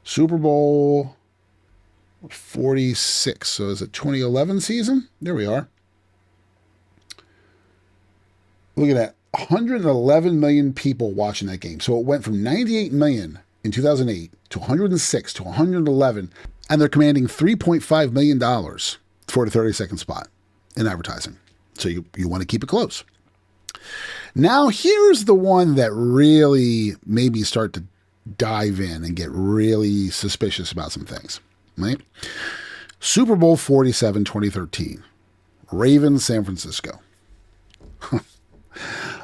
Super Bowl 46. So is it 2011 season? There we are. Look at that. 111 million people watching that game. So it went from 98 million in 2008 to 106 to 111. And they're commanding $3.5 million for the 30-second spot in advertising. So you want to keep it close. Now, here's the one that really made me start to dive in and get really suspicious about some things. Right? Super Bowl 47, 2013. Ravens, San Francisco.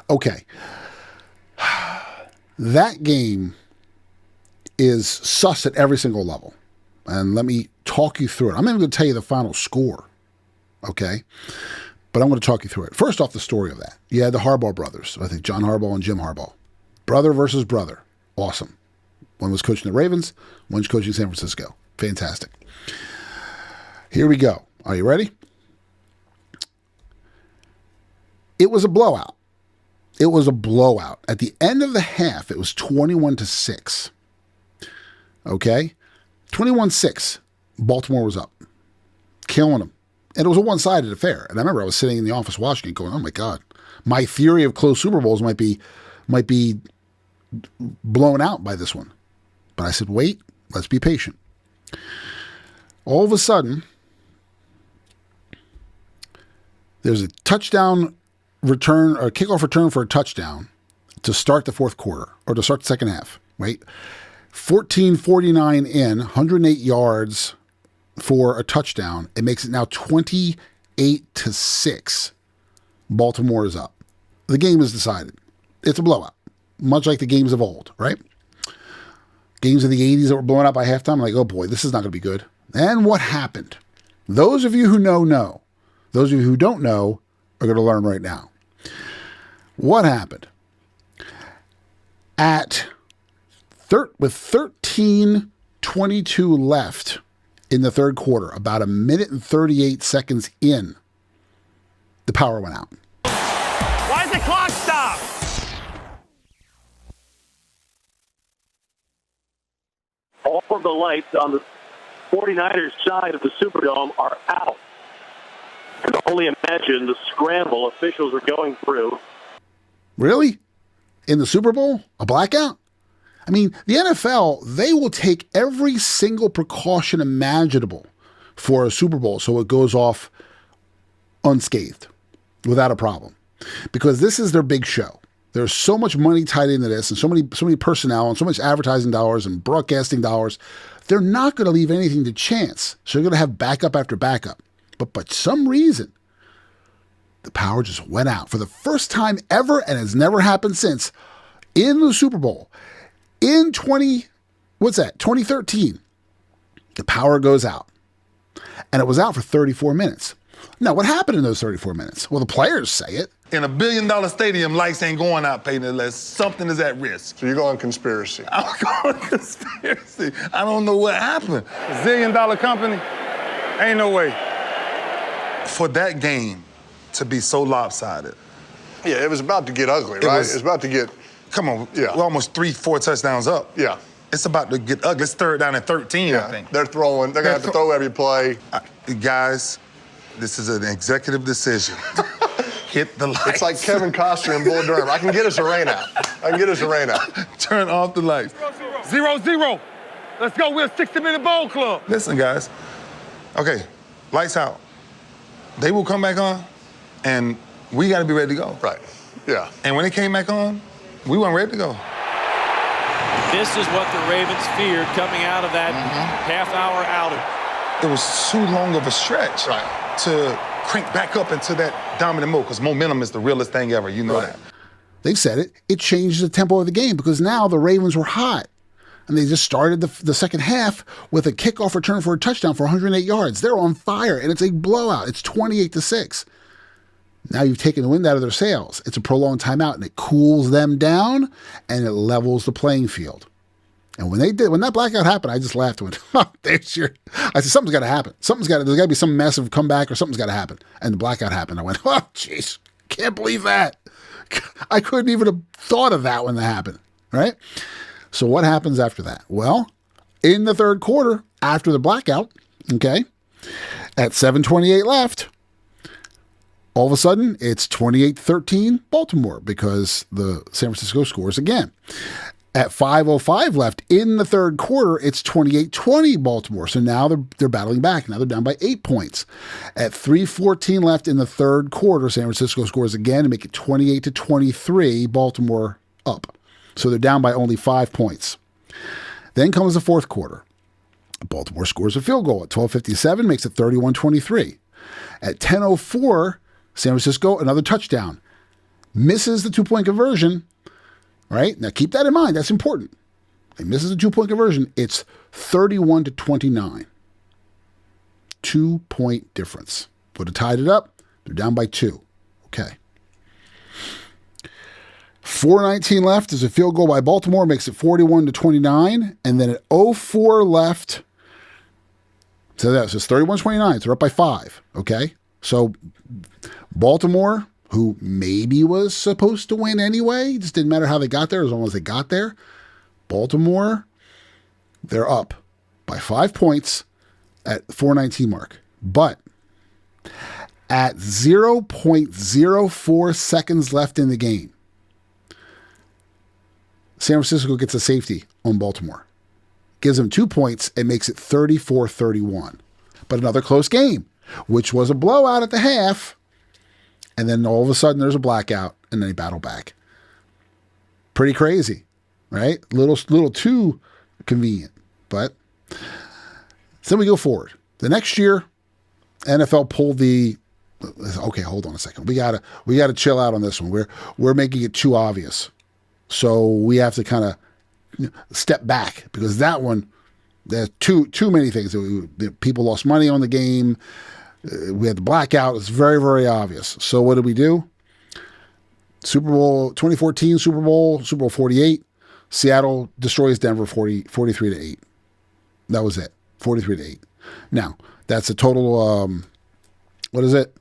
Okay. That game is sus at every single level. And let me talk you through it. I'm not even going to tell you the final score. Okay? But I'm going to talk you through it. First off, the story of that. You had the Harbaugh brothers. I think John Harbaugh and Jim Harbaugh. Brother versus brother. Awesome. One was coaching the Ravens. One's coaching San Francisco. Fantastic. Here we go. Are you ready? It was a blowout. It was a blowout. At the end of the half, it was 21-6. Okay? 21-6. Baltimore was up. Killing them. And it was a one-sided affair. And I remember I was sitting in the office watching it going, oh my God. My theory of close Super Bowls might be blown out by this one. But I said, wait, let's be patient. All of a sudden, there's a touchdown return or kickoff return for a touchdown to start the fourth quarter or to start the second half, right? 14:49 in, 108 yards for a touchdown. It makes it now 28-6. Baltimore is up. The game is decided. It's a blowout, much like the games of old, right? Games of the 80s that were blown out by halftime, I'm like, oh boy, this is not going to be good. And what happened? Those of you who know. Those of you who don't know are going to learn right now. What happened? With 13:22 left in the third quarter, about 1 minute and 38 seconds in, the power went out. Why is the clock stop? All of the lights on the 49ers side of the Superdome are out. only imagine the scramble officials are going through. Really? In the Super Bowl? A blackout? I mean, the NFL, they will take every single precaution imaginable for a Super Bowl so it goes off unscathed, without a problem. Because this is their big show. There's so much money tied into this and so many personnel and so much advertising dollars and broadcasting dollars. They're not going to leave anything to chance. So they're going to have backup after backup. But for some reason, the power just went out for the first time ever, and has never happened since, in the Super Bowl. In 2013, the power goes out. And it was out for 34 minutes. Now, what happened in those 34 minutes? Well, the players say it. In $1 billion stadium, lights ain't going out, Peyton, unless something is at risk. So you're going conspiracy. I'm going conspiracy. I don't know what happened. $1 zillion company? Ain't no way. For that game to be so lopsided. Yeah, it was about to get ugly, right? It was about to get... Come on, yeah. We're almost 3-4 touchdowns up. Yeah. It's about to get ugly. It's 3rd down and 13, yeah. I think. They're going to have to throw every play. Guys, this is an executive decision. Hit the lights. It's like Kevin Costner and Bull Durham. I can get us a rain out. Turn off the lights. 0-0. Let's go. We're a 60-minute bowl club. Listen, guys. Okay, lights out. They will come back on, and we got to be ready to go. Right, yeah. And when it came back on, we weren't ready to go. This is what the Ravens feared coming out of that half-hour outing. It was too long of a stretch to crank back up into that dominant mode, because momentum is the realest thing ever. You know that. They've said it. It changed the tempo of the game because now the Ravens were hot. And they just started the second half with a kickoff return for a touchdown for 108 yards. They're on fire, and it's a blowout. It's 28-6. Now you've taken the wind out of their sails. It's a prolonged timeout, and it cools them down, and it levels the playing field. And when that blackout happened, I just laughed and went, oh, there's your... I said, something's got to happen. There's got to be some massive comeback or something's got to happen. And the blackout happened. I went, oh, jeez, can't believe that. I couldn't even have thought of that when that happened, right? So what happens after that? Well, in the third quarter, after the blackout, okay, at 7:28 left, all of a sudden it's 28-13 Baltimore because the San Francisco scores again. At 5:05 left in the third quarter, it's 28-20 Baltimore. So now they're battling back. Now they're down by 8 points. At 3:14 left in the third quarter, San Francisco scores again to make it 28-23 Baltimore up. So they're down by only 5 points. Then comes the fourth quarter. Baltimore scores a field goal at 12:57, makes it 31-23. At 10:04, San Francisco, another touchdown. Misses the 2-point conversion, right? Now keep that in mind. That's important. They misses the 2-point conversion. It's 31-29. 2-point difference. Would have tied it up. They're down by 2. Okay. 4:19 left is a field goal by Baltimore, makes it 41-29. And then at 04 left, so that's just 31-29. So they're up by 5. Okay. So Baltimore, who maybe was supposed to win anyway, just didn't matter how they got there as long as they got there. Baltimore, they're up by 5 points at 4:19 mark. But at 0.04 seconds left in the game, San Francisco gets a safety on Baltimore. Gives them 2 points and makes it 34-31. But another close game, which was a blowout at the half. And then all of a sudden there's a blackout and then they battle back. Pretty crazy, right? Little too convenient. But then we go forward. The next year, NFL pulled the... Okay, hold on a second. We gotta chill out on this one. We're making it too obvious. So we have to kind of step back because that one, there's too many things. People lost money on the game. We had the blackout. It's very, very obvious. So what did we do? Super Bowl 2014, Super Bowl 48. Seattle destroys Denver 43-8. That was it. 43-8. Now, that's a total, what is it?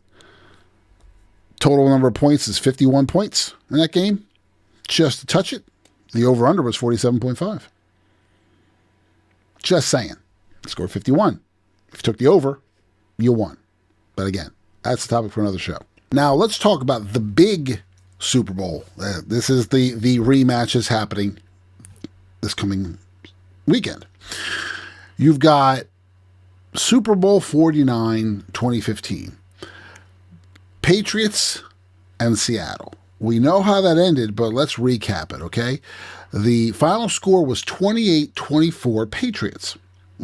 Total number of points is 51 points in that game. Just to touch it, the over-under was 47.5. Just saying. Scored 51. If you took the over, you won. But again, That's the topic for another show. Now, let's talk about the big Super Bowl. This is the rematches happening this coming weekend. You've got Super Bowl 49 2015. Patriots and Seattle. We know how that ended, but let's recap it, okay? The final score was 28-24 Patriots.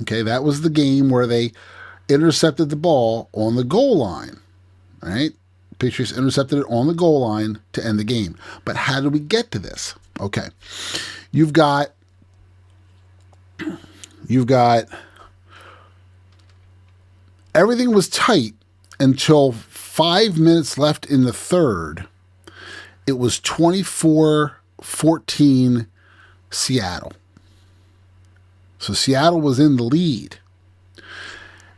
Okay, that was the game where they intercepted the ball on the goal line, right? Patriots intercepted it on the goal line to end the game. But how did we get to this? Okay, you've got everything was tight until 5 minutes left in the third. It was 24-14 Seattle. So Seattle was in the lead.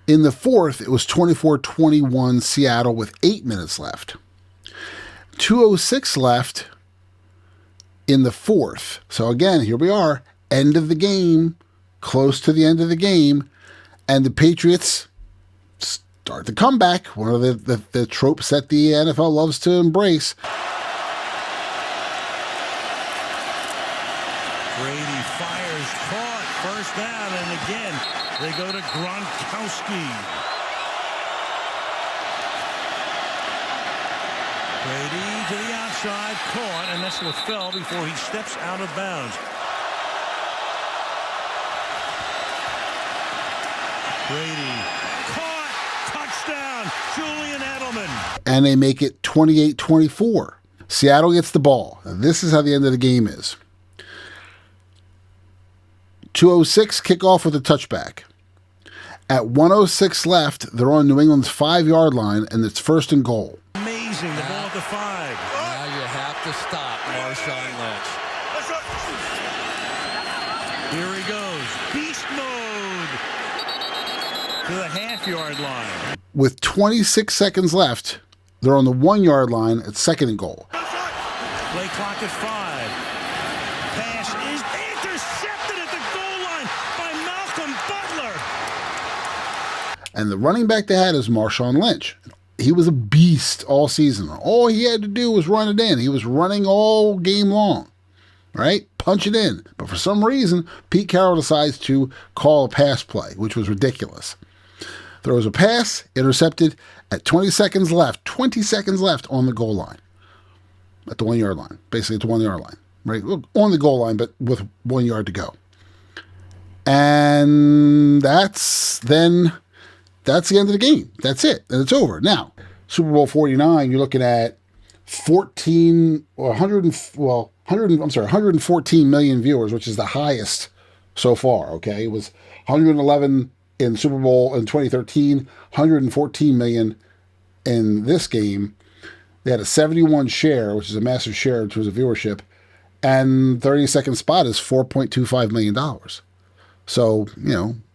In the fourth, it was 24-21 Seattle with 8 minutes left. 2:06 left in the fourth. So again, here we are, end of the game, close to the end of the game, and the Patriots start the comeback. One of the tropes that the NFL loves to embrace. Brady fires, caught, first down, and again, they go to Gronkowski. Brady to the outside, caught, and that's what fell before he steps out of bounds. Brady, caught, touchdown, Julian Edelman. And they make it 28-24. Seattle gets the ball. Now, this is how the end of the game is. 2:06 kickoff with a touchback. At 1:06 left, they're on New England's 5-yard line, and it's first and goal. Amazing, the ball at the 5. Now you have to stop Marshawn Lynch. Here he goes, beast mode to the half-yard line. With 26 seconds left, they're on the 1-yard line at second and goal. Play clock at 5. Pass is intercepted at the goal line by Malcolm Butler. And the running back they had is Marshawn Lynch. He was a beast all season. All he had to do was run it in. He was running all game long, right? Punch it in. But for some reason, Pete Carroll decides to call a pass play, which was ridiculous. Throws a pass, intercepted at 20 seconds left. 20 seconds left on the goal line. At the 1-yard line. Basically at the 1-yard line. Right? On the goal line, but with 1 yard to go. And that's the end of the game. That's it. And it's over. Now, Super Bowl 49, you're looking at 114 million viewers, which is the highest so far, okay? It was 111 in Super Bowl in 2013, 114 million in this game. They had a 71 share, which is a massive share in terms of viewership, and 32nd spot is $4.25 million. So,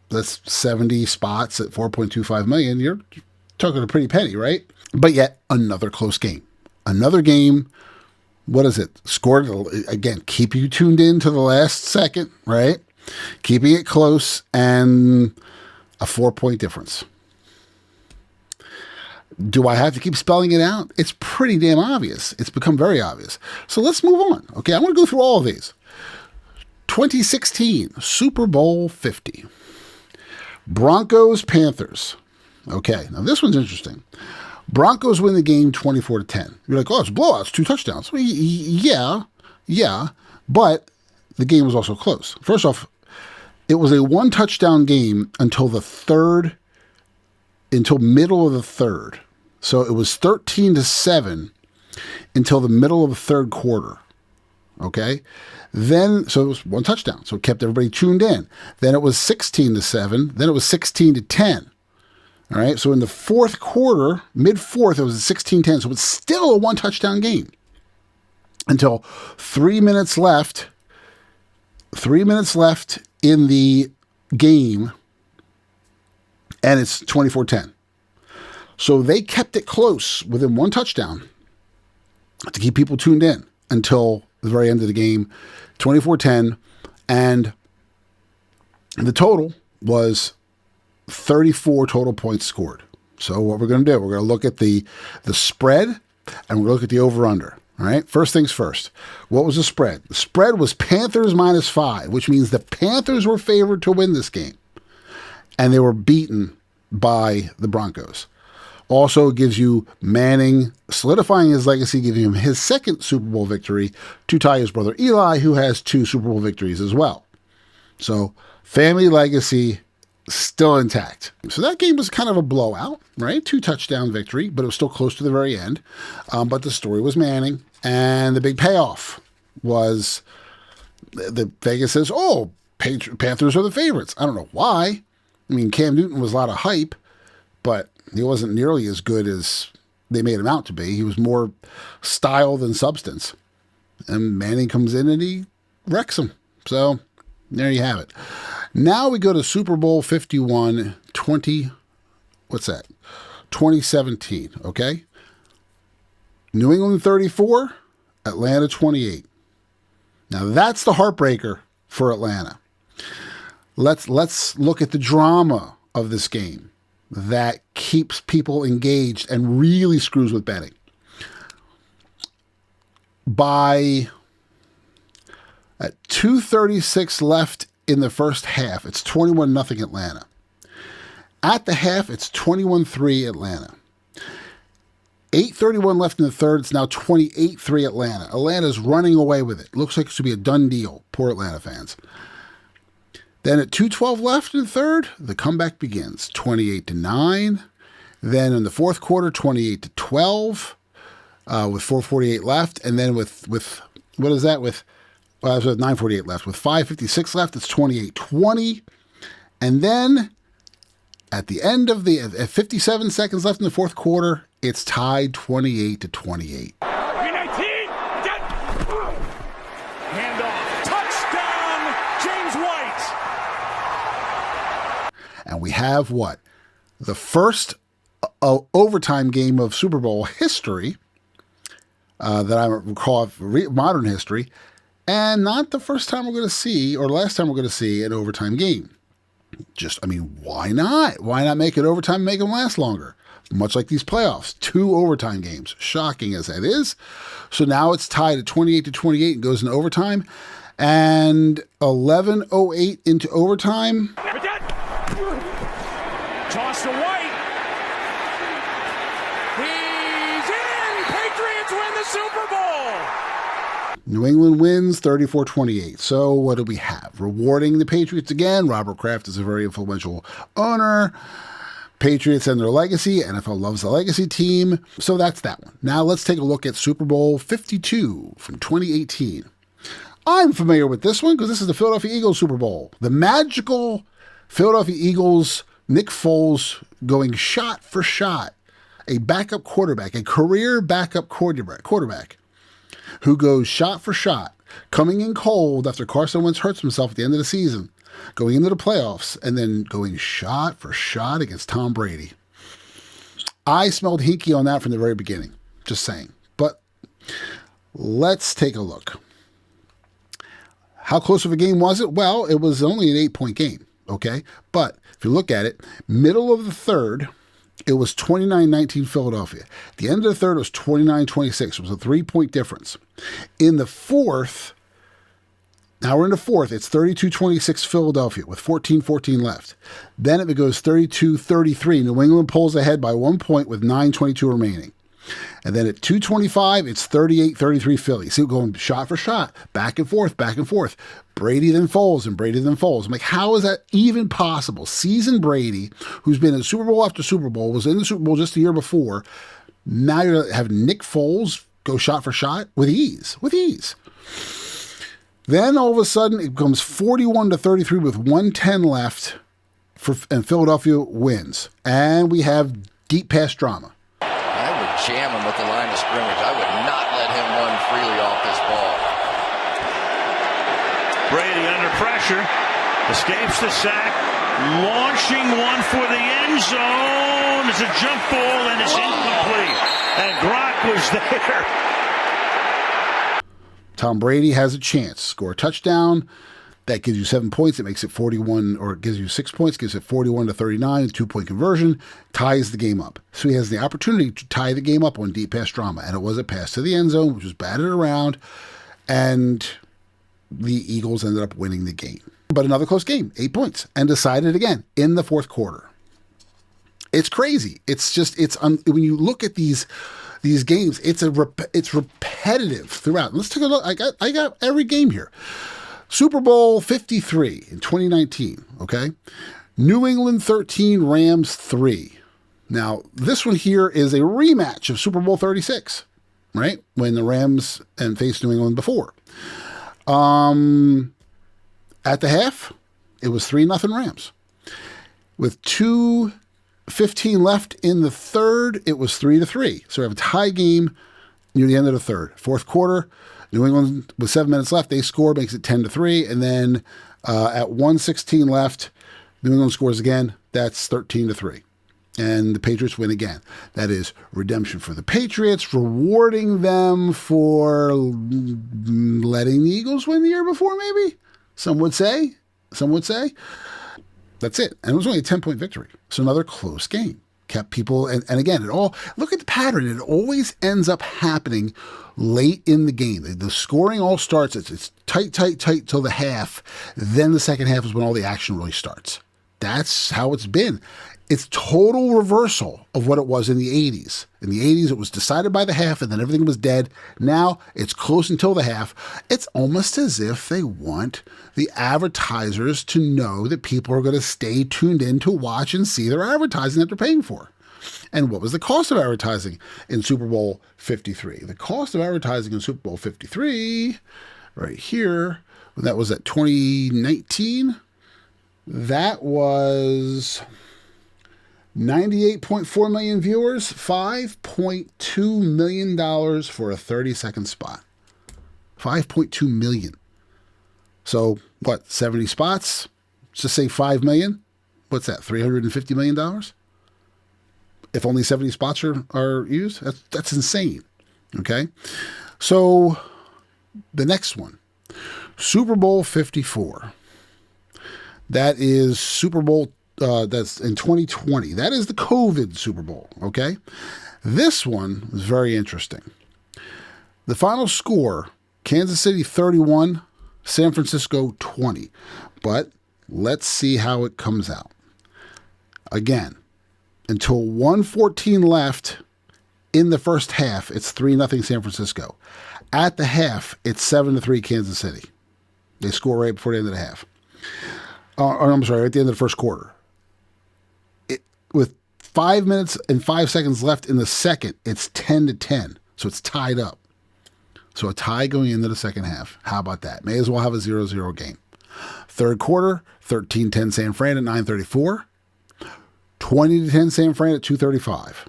that's 70 spots at 4.25 million. You're talking a pretty penny, right? But yet, another close game. Another game, what is it? Scored, again, keep you tuned in to the last second, right? Keeping it close, and a 4-point difference. Do I have to keep spelling it out? It's pretty damn obvious. It's become very obvious. So let's move on. Okay, I'm going to go through all of these. 2016, Super Bowl 50. Broncos, Panthers. Okay, now this one's interesting. Broncos win the game 24-10. You're like, oh, it's blowouts, 2 touchdowns. Well, yeah, but the game was also close. First off, it was a 1-touchdown game until middle of the third. So it was 13-7 until the middle of the third quarter. Okay? So it was 1 touchdown. So it kept everybody tuned in. Then it was 16-7. Then it was 16-10. All right? So in the fourth quarter, mid-fourth, it was 16-10. So it's still a 1-touchdown game until 3 minutes left. 3 minutes left in the game, and it's 24-10. So they kept it close within 1 touchdown to keep people tuned in until the very end of the game, 24-10, and the total was 34 total points scored. So what we're going to do, we're going to look at the spread, and we're going to look at the over-under. All right, first things first. What was the spread? The spread was Panthers -5, which means the Panthers were favored to win this game, and they were beaten by the Broncos. Also gives you Manning solidifying his legacy, giving him his second Super Bowl victory to tie his brother Eli, who has 2 Super Bowl victories as well. So family legacy still intact. So that game was kind of a blowout, right? 2-touchdown victory, but it was still close to the very end. But the story was Manning, and the big payoff was the Vegas says, oh, Panthers are the favorites. I don't know why. I mean, Cam Newton was a lot of hype, but he wasn't nearly as good as they made him out to be. He was more style than substance. And Manning comes in and he wrecks him. So there you have it. Now we go to Super Bowl 51, 2017, okay? New England 34, Atlanta 28. Now that's the heartbreaker for Atlanta. Let's look at the drama of this game that keeps people engaged and really screws with betting. At 2:36 left in the first half, it's 21-0 Atlanta. At the half, it's 21-3 Atlanta. 8:31 left in the third, it's now 28-3 Atlanta. Atlanta's running away with it. Looks like it should be a done deal. Poor Atlanta fans. Then at 2:12 left in the third, the comeback begins. 28-9. Then in the fourth quarter, 28-12, with 4:48 left. And then with what is that? With 9:48 left. With 5:56 left, it's 28-20. And then at the end of at 57 seconds left in the fourth quarter, it's tied 28-28. Handoff. Touchdown, James White. And we have what? The first overtime game of Super Bowl history that I recall of modern history, and not the first time we're going to see, or the last time we're going to see, an overtime game. Why not? Why not make it overtime and make them last longer? Much like these playoffs, 2 overtime games, shocking as that is. So now it's tied at 28-28 and goes into overtime. And 11:08 into overtime. Toss to White. He's in. Patriots win the Super Bowl. New England wins 34-28. So what do we have? Rewarding the Patriots again. Robert Kraft is a very influential owner. Patriots and their legacy. NFL loves the legacy team. So that's that one. Now let's take a look at Super Bowl 52 from 2018. I'm familiar with this one because this is the Philadelphia Eagles Super Bowl. The magical Philadelphia Eagles, Nick Foles going shot for shot. A backup quarterback, a career backup quarterback who goes shot for shot, coming in cold after Carson Wentz hurts himself at the end of the season, going into the playoffs, and then going shot for shot against Tom Brady. I smelled hinky on that from the very beginning, just saying. But let's take a look. How close of a game was it? Well, it was only an 8-point game, okay? But if you look at it, middle of the third, it was 29-19 Philadelphia. At the end of the third, it was 29-26. It was a 3-point difference. In the fourth, now we're in the fourth, it's 32-26 Philadelphia with 14:14 left. Then it goes 32-33. New England pulls ahead by 1 point with 9:22 remaining. And then at 2:25, it's 38-33 Philly. See, going shot for shot, back and forth, back and forth. Brady then Foles and Brady then Foles. I'm like, how is that even possible? Seasoned Brady, who's been in Super Bowl after Super Bowl, was in the Super Bowl just the year before. Now you have Nick Foles go shot for shot with ease. Then all of a sudden it becomes 41-33 with 1:10 left, and Philadelphia wins. And we have deep pass drama. I would jam him at the line of scrimmage. I would not let him run freely off this ball. Brady under pressure, escapes the sack, launching one for the end zone. It's a jump ball and it's incomplete. And Gronk was there. Tom Brady has a chance. Score a touchdown. That gives you 7 points. It makes it 41, or it gives you 6 points, gives it 41-39, a 2-point conversion, ties the game up. So he has the opportunity to tie the game up on deep pass drama. And it was a pass to the end zone, which was batted around, and the Eagles ended up winning the game. But another close game, 8 points, and decided again in the fourth quarter. It's crazy. It's just, when you look at these games, it's repetitive throughout. Let's take a look. I got every game here. Super Bowl 53 in 2019, okay? New England 13, Rams 3. Now, this one here is a rematch of Super Bowl 36, right? When the Rams faced New England before. At the half, it was 3-0 Rams. With 2:15 left in the third, it was 3-3. So we have a tie game near the end of the third. Fourth quarter, New England, with 7 minutes left, they score, makes it 10-3. And then at 1:16 left, New England scores again. That's 13-3. And the Patriots win again. That is redemption for the Patriots, rewarding them for letting the Eagles win the year before, maybe? Some would say. That's it. And it was only a 10-point victory. So another close game. Kept people, and again, look at the pattern. It always ends up happening late in the game. The scoring all starts, it's tight till the half. Then the second half is when all the action really starts. That's how it's been. It's total reversal of what it was in the 80s. In the 80s, it was decided by the half and then everything was dead. Now it's close until the half. It's almost as if they want the advertisers to know that people are going to stay tuned in to watch and see their advertising that they're paying for. And what was the cost of advertising in Super Bowl 53? The cost of advertising in Super Bowl 53, right here, that was at 2019. That was 98.4 million viewers, $5.2 million for a 30-second spot. 5.2 million. So, what, 70 spots? Let's just say 5 million. What's that, $350 million? If only 70 spots are used? That's insane. Okay? So, the next one, Super Bowl 54. That is Super Bowl that's in 2020. That is the COVID Super Bowl, okay? This one is very interesting. The final score, Kansas City 31, San Francisco 20. But let's see how it comes out. Again, until 1:14 left in the first half, it's 3-0 San Francisco. At the half, it's 7-3 Kansas City. They score right before the end of the half. I'm sorry, at the end of the first quarter. With 5 minutes and 5 seconds left in the second, it's 10-10. So it's tied up. So a tie going into the second half. How about that? May as well have a 0-0 game. Third quarter, 13-10 San Fran at 9:34. 20-10 San Fran at 2:35.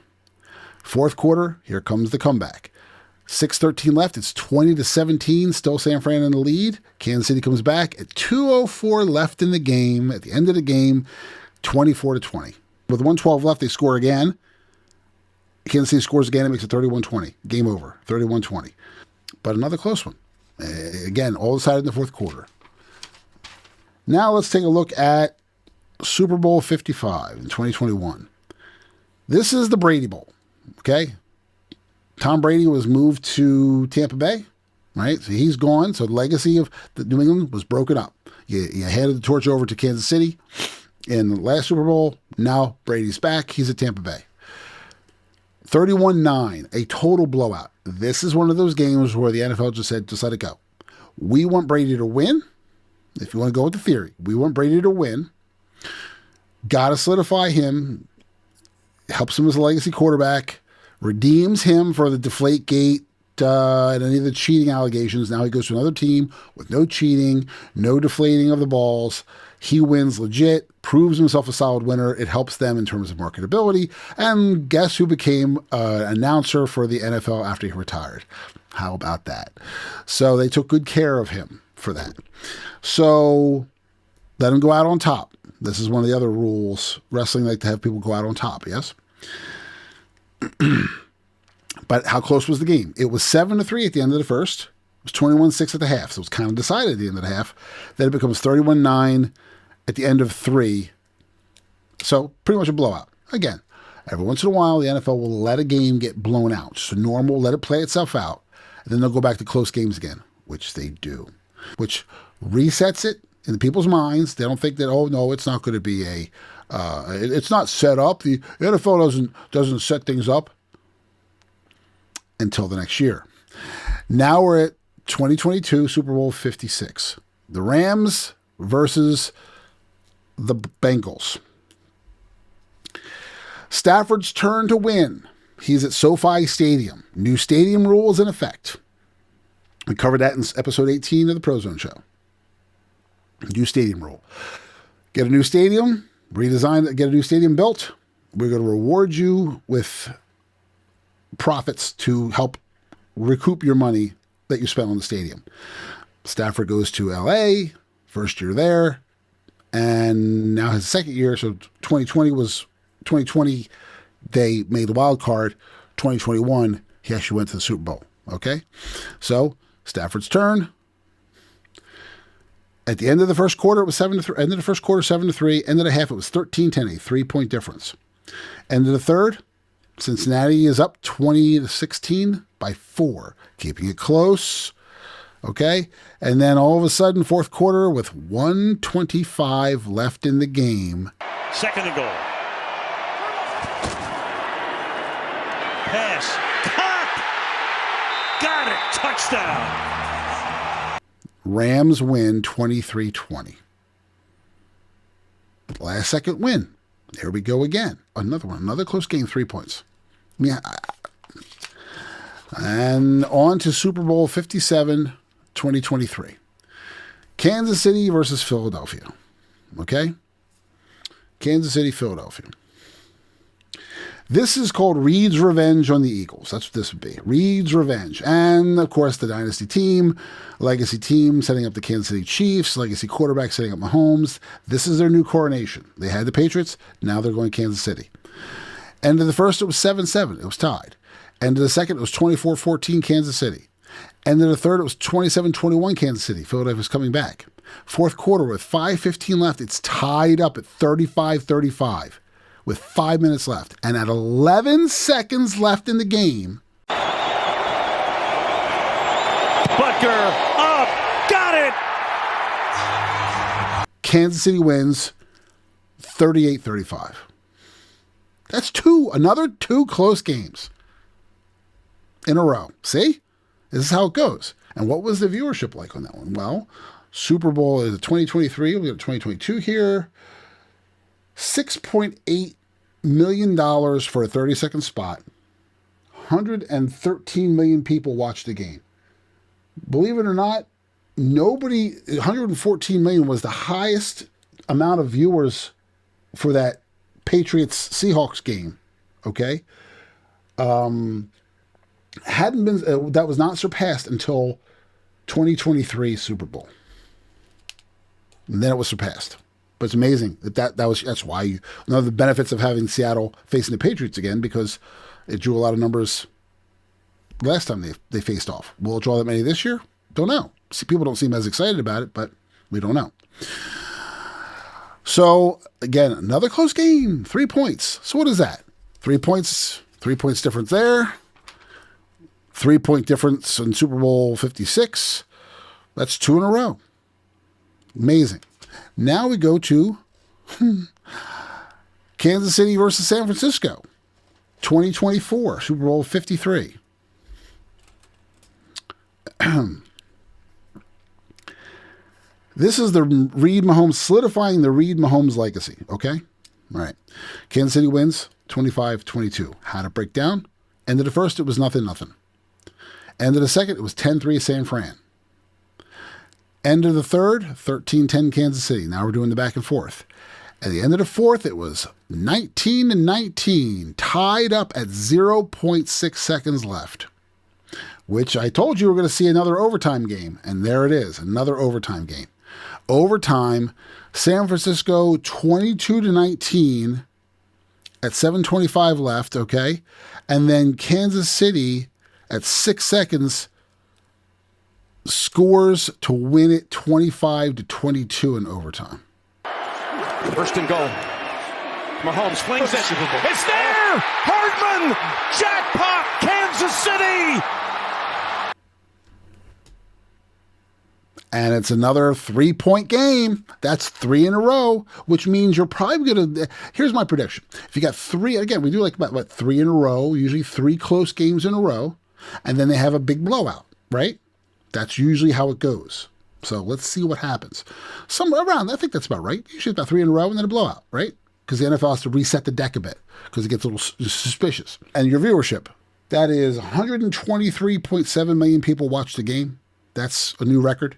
Fourth quarter, here comes the comeback. 6:13 left. It's 20-17. Still San Fran in the lead. Kansas City comes back at 2:04 left in the game. At the end of the game, 24-20. With 1:12 left, they score again. Kansas City scores again. It makes it 31-20. Game over. 31-20. But another close one. Again, all decided in the fourth quarter. Now let's take a look at Super Bowl 55 in 2021. This is the Brady Bowl. Okay? Tom Brady was moved to Tampa Bay, right? So he's gone. So the legacy of the New England was broken up. You handed the torch over to Kansas City in the last Super Bowl. Now Brady's back. He's at Tampa Bay. 31-9, a total blowout. This is one of those games where the NFL just said, just let it go. We want Brady to win. If you want to go with the theory, we want Brady to win. Got to solidify him. Helps him as a legacy quarterback. Redeems him for the Deflategate and any of the cheating allegations. Now he goes to another team with no cheating, no deflating of the balls. He wins legit, proves himself a solid winner. It helps them in terms of marketability. And guess who became an announcer for the NFL after he retired? How about that? So they took good care of him for that. So let him go out on top. This is one of the other rules. Wrestling like to have people go out on top, yes? But how close was the game? It was 7-3 at the end of the first. was 21-6 at the half, so it was kind of decided at the end of the half. Then it becomes 31-9 at the end of 3. So pretty much a blowout. Again, every once in a while, the NFL will let a game get blown out. So normal, let it play itself out. And then they'll go back to close games again, which they do, which resets it in people's minds. They don't think that, oh, no, it's not going to be it's not set up. The NFL doesn't set things up until the next year. Now we're at 2022 Super Bowl 56. The Rams versus the Bengals. Stafford's turn to win. He's at SoFi Stadium. New stadium rules in effect. We covered that in episode 18 of the ProZone Show. New stadium rule. Get a new stadium, redesign, get a new stadium built. We're going to reward you with profits to help recoup your money that you spent on the stadium. Stafford goes to LA, first year there, and now his second year. So 2020, they made the wild card. 2021, he actually went to the Super Bowl. Okay? So, Stafford's turn. At the end of the first quarter, it was 7-3. End of the first quarter, 7-3. End of the half, it was 13-10, a 3-point difference. End of the third, Cincinnati is up 20-16 by 4, keeping it close. Okay? And then all of a sudden, fourth quarter, with 1:25 left in the game. Second and goal. Pass. Caught. Got it. Touchdown. Rams win 23-20. Last second win. There we go again. Another one. Another close game, 3 points. Yeah. And on to Super Bowl 57, 2023. Kansas City versus Philadelphia. Okay? Kansas City, Philadelphia. This is called Reed's Revenge on the Eagles. That's what this would be. Reed's Revenge. And, of course, the Dynasty team, Legacy team setting up the Kansas City Chiefs, Legacy quarterback setting up Mahomes. This is their new coronation. They had the Patriots. Now they're going Kansas City. End of the first, it was 7-7. It was tied. End of the second, it was 24-14 Kansas City. End of the third, it was 27-21 Kansas City. Philadelphia's coming back. Fourth quarter with 5:15 left, it's tied up at 35-35 with 5 minutes left. And at 11 seconds left in the game, Butker up, got it. Kansas City wins 38-35. That's another two close games in a row. See? This is how it goes. And what was the viewership like on that one? Well, Super Bowl is 2023. We got 2022 here. $6.8 million for a 30-second spot. 113 million people watched the game. Believe it or not, 114 million was the highest amount of viewers for that Patriots-Seahawks game. Okay? Hadn't been that was not surpassed until 2023 Super Bowl. And then it was surpassed. But it's amazing that's why one of the benefits of having Seattle facing the Patriots again, because it drew a lot of numbers last time they faced off. Will it draw that many this year? Don't know. See, people don't seem as excited about it, but we don't know. So again, another close game, 3 points. So what is that? 3 points difference there. 3-point difference in Super Bowl 56. That's 2 in a row. Amazing. Now we go to Kansas City versus San Francisco. 2024, Super Bowl 53. This is the Reed Mahomes, solidifying the Reed Mahomes legacy, okay? All right. Kansas City wins 25-22. How'd it break down? End of the first, it was 0-0. End of the second, it was 10-3 San Fran. End of the third, 13-10 Kansas City. Now we're doing the back and forth. At the end of the fourth, it was 19-19, tied up at 0.6 seconds left, which I told you we're going to see another overtime game, and there it is, another overtime game. Overtime, San Francisco 22-19 at 7:25 left, okay? And then Kansas City at 6 seconds scores to win it 25-22 in overtime. First and goal. Mahomes flings it. It's there! Hardman! Jackpot! Kansas City! And it's another 3-point game. That's 3 in a row, which means you're probably going to... Here's my prediction. If you got 3... Again, we do like about 3 in a row, usually 3 close games in a row, and then they have a big blowout, right? That's usually how it goes. So let's see what happens. Somewhere around, I think that's about right. Usually about 3 in a row and then a blowout, right? Because the NFL has to reset the deck a bit because it gets a little suspicious. And your viewership, that is 123.7 million people watched the game. That's a new record.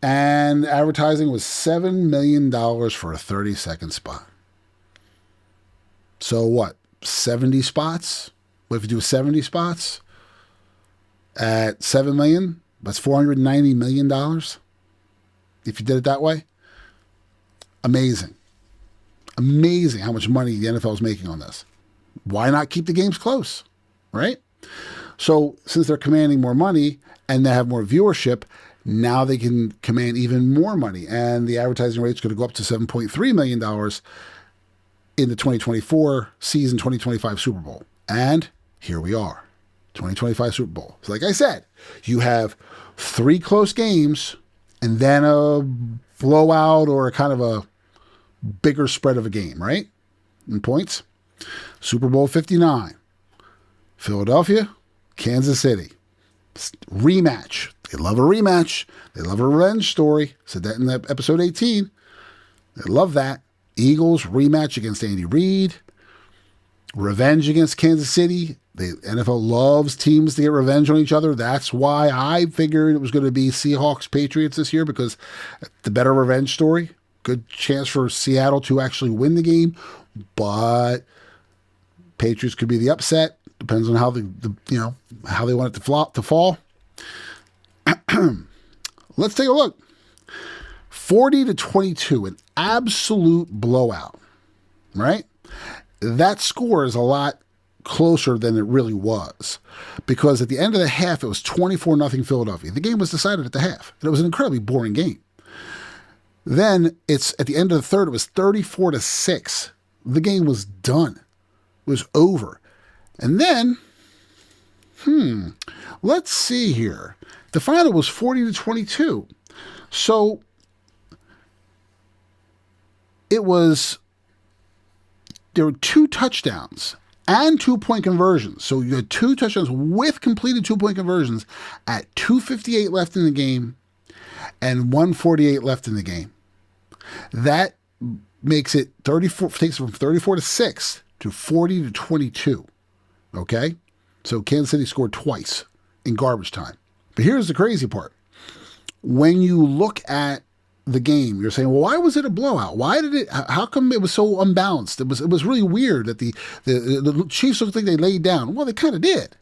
And advertising was $7 million for a 30-second spot. So what? 70 spots? What if you do 70 spots at $7 million? That's $490 million. If you did it that way, amazing. Amazing how much money the NFL is making on this. Why not keep the games close, right? So since they're commanding more money and they have more viewership, now they can command even more money. And the advertising rate's going to go up to $7.3 million in the 2024 season, 2025 Super Bowl. And here we are, 2025 Super Bowl. So like I said, you have 3 close games and then a blowout or a kind of a bigger spread of a game, right? In points. Super Bowl 59. Philadelphia, Kansas City. Rematch. They love a rematch. They love a revenge story. Said that in episode 18. They love that. Eagles rematch against Andy Reid. Revenge against Kansas City. The NFL loves teams to get revenge on each other. That's why I figured it was going to be Seahawks Patriots this year, because the better revenge story. Good chance for Seattle to actually win the game, but Patriots could be the upset. Depends on how how they want it to fall. Let's take a look. 40-22, an absolute blowout, right? That score is a lot closer than it really was, because at the end of the half, it was 24-0 Philadelphia. The game was decided at the half, and it was an incredibly boring game. Then it's at the end of the third, it was 34-6. The game was done. It was over. And then, let's see here. The final was 40-22. So there were 2 touchdowns and 2-point conversions. So you had 2 touchdowns with completed 2-point conversions at 2:58 left in the game and 1:48 left in the game. That makes it 34, takes it from 34-6 to 40-22. Okay? So Kansas City scored twice in garbage time. But here's the crazy part. When you look at the game, you're saying, well, why was it a blowout? How come it was so unbalanced? It was really weird that the Chiefs looked like they laid down. Well, they kind of did.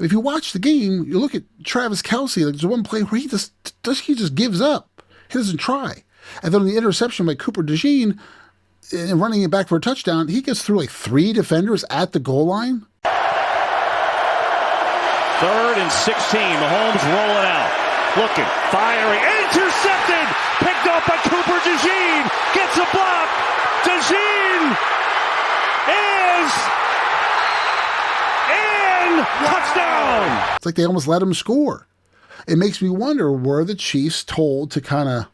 If you watch the game, you look at Travis Kelce, like there's one play where he just gives up. He doesn't try. And then on the interception by Cooper DeJean, and running it back for a touchdown, he gets through like 3 defenders at the goal line. 3rd and 16. Mahomes rolling out. Looking, firing, intercepted! Picked up by Cooper DeJean. Gets a block. DeJean is in. Touchdown! It's like they almost let him score. It makes me wonder, were the Chiefs told to kind of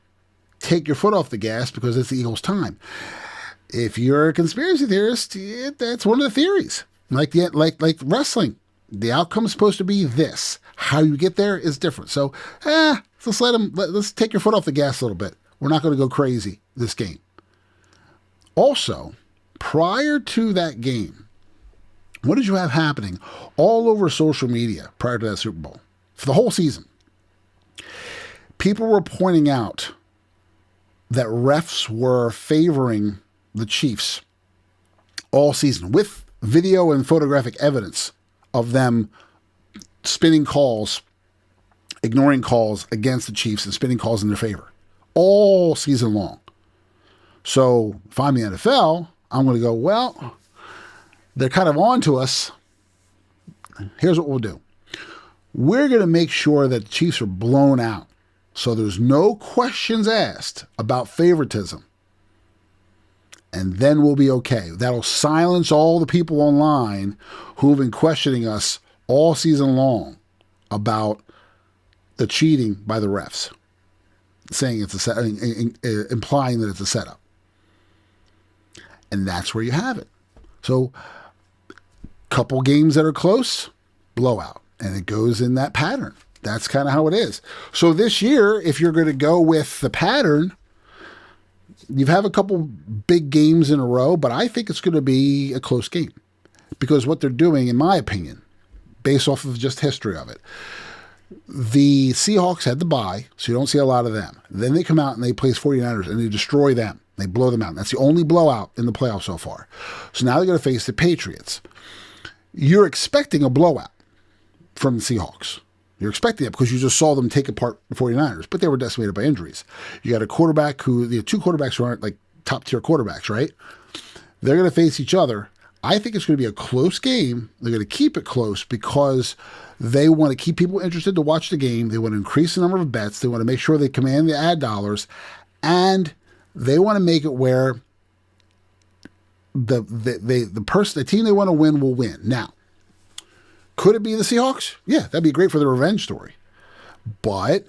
take your foot off the gas because it's the Eagles' time? If you're a conspiracy theorist, that's one of the theories. Like wrestling, the outcome is supposed to be this. How you get there is different. So, let's take your foot off the gas a little bit. We're not going to go crazy this game. Also, prior to that game, what did you have happening all over social media prior to that Super Bowl? For the whole season, people were pointing out that refs were favoring the Chiefs all season with video and photographic evidence of them spinning calls, ignoring calls against the Chiefs and spinning calls in their favor all season long. So if I'm the NFL, I'm going to go, well, they're kind of on to us. Here's what we'll do. we're going to make sure that the Chiefs are blown out. So there's no questions asked about favoritism. And then we'll be okay. That'll silence all the people online who have been questioning us all season long about the cheating by the refs, saying it's implying that it's a setup. And that's where you have it. So, couple games that are close, blowout. And it goes in that pattern. That's kind of how it is. So this year, if you're going to go with the pattern, you've had a couple big games in a row, but I think it's going to be a close game. Because what they're doing, in my opinion, based off of just history of it, the Seahawks had the bye, so you don't see a lot of them. Then they come out and they play 49ers and they destroy them. They blow them out. That's the only blowout in the playoffs so far. So now they're going to face the Patriots. You're expecting a blowout from the Seahawks. You're expecting it because you just saw them take apart the 49ers, but they were decimated by injuries. You got a quarterback two quarterbacks who aren't like top tier quarterbacks, right? They're going to face each other. I think it's going to be a close game. They're going to keep it close because they want to keep people interested to watch the game. They want to increase the number of bets. They want to make sure they command the ad dollars, and they want to make it where the team they want to win will win. Now, could it be the Seahawks? Yeah, that'd be great for the revenge story. But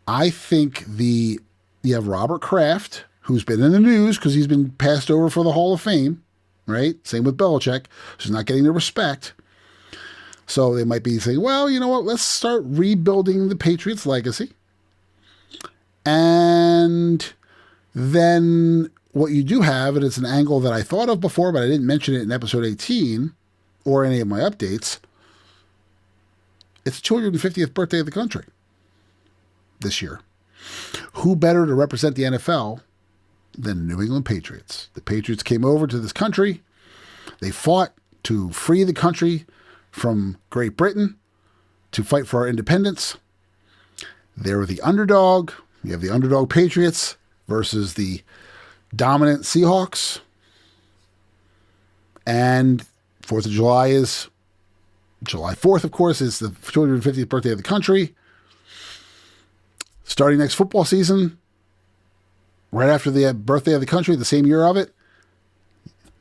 I think you have Robert Kraft, who's been in the news because he's been passed over for the Hall of Fame, right? Same with Belichick. So he's not getting the respect. So they might be saying, well, you know what? Let's start rebuilding the Patriots' legacy. And then what you do have, and it's an angle that I thought of before, but I didn't mention it in episode 18 or any of my updates. It's the 250th birthday of the country this year. Who better to represent the NFL than the New England Patriots? The Patriots came over to this country. They fought to free the country from Great Britain, to fight for our independence. They were the underdog. You have the underdog Patriots versus the dominant Seahawks. And 4th of July is July 4th, of course, is the 250th birthday of the country. Starting next football season, right after the birthday of the country, the same year of it,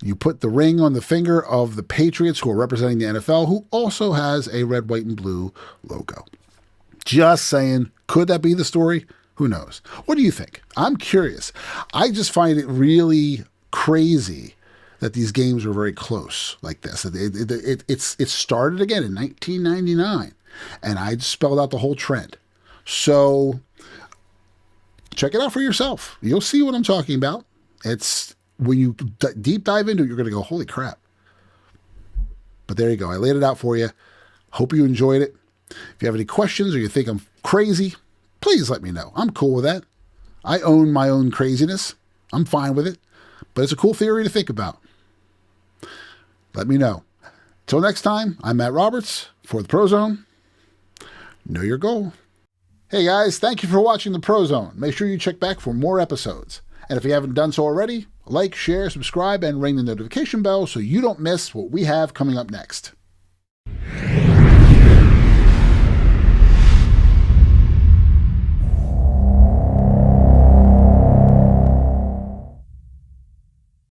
you put the ring on the finger of the Patriots, who are representing the NFL, who also has a red, white, and blue logo. Just saying, could that be the story? Who knows? What do you think? I'm curious. I just find it really crazy that these games were very close like this. It started again in 1999, and I spelled out the whole trend. So check it out for yourself. You'll see what I'm talking about. It's when you deep dive into it, you're going to go, holy crap. But there you go. I laid it out for you. Hope you enjoyed it. If you have any questions or you think I'm crazy, please let me know. I'm cool with that. I own my own craziness. I'm fine with it. But it's a cool theory to think about. Let me know. Till next time, I'm Matt Roberts for the ProZone. Know your goal. Hey guys, thank you for watching the ProZone. Make sure you check back for more episodes. And if you haven't done so already, like, share, subscribe, and ring the notification bell so you don't miss what we have coming up next.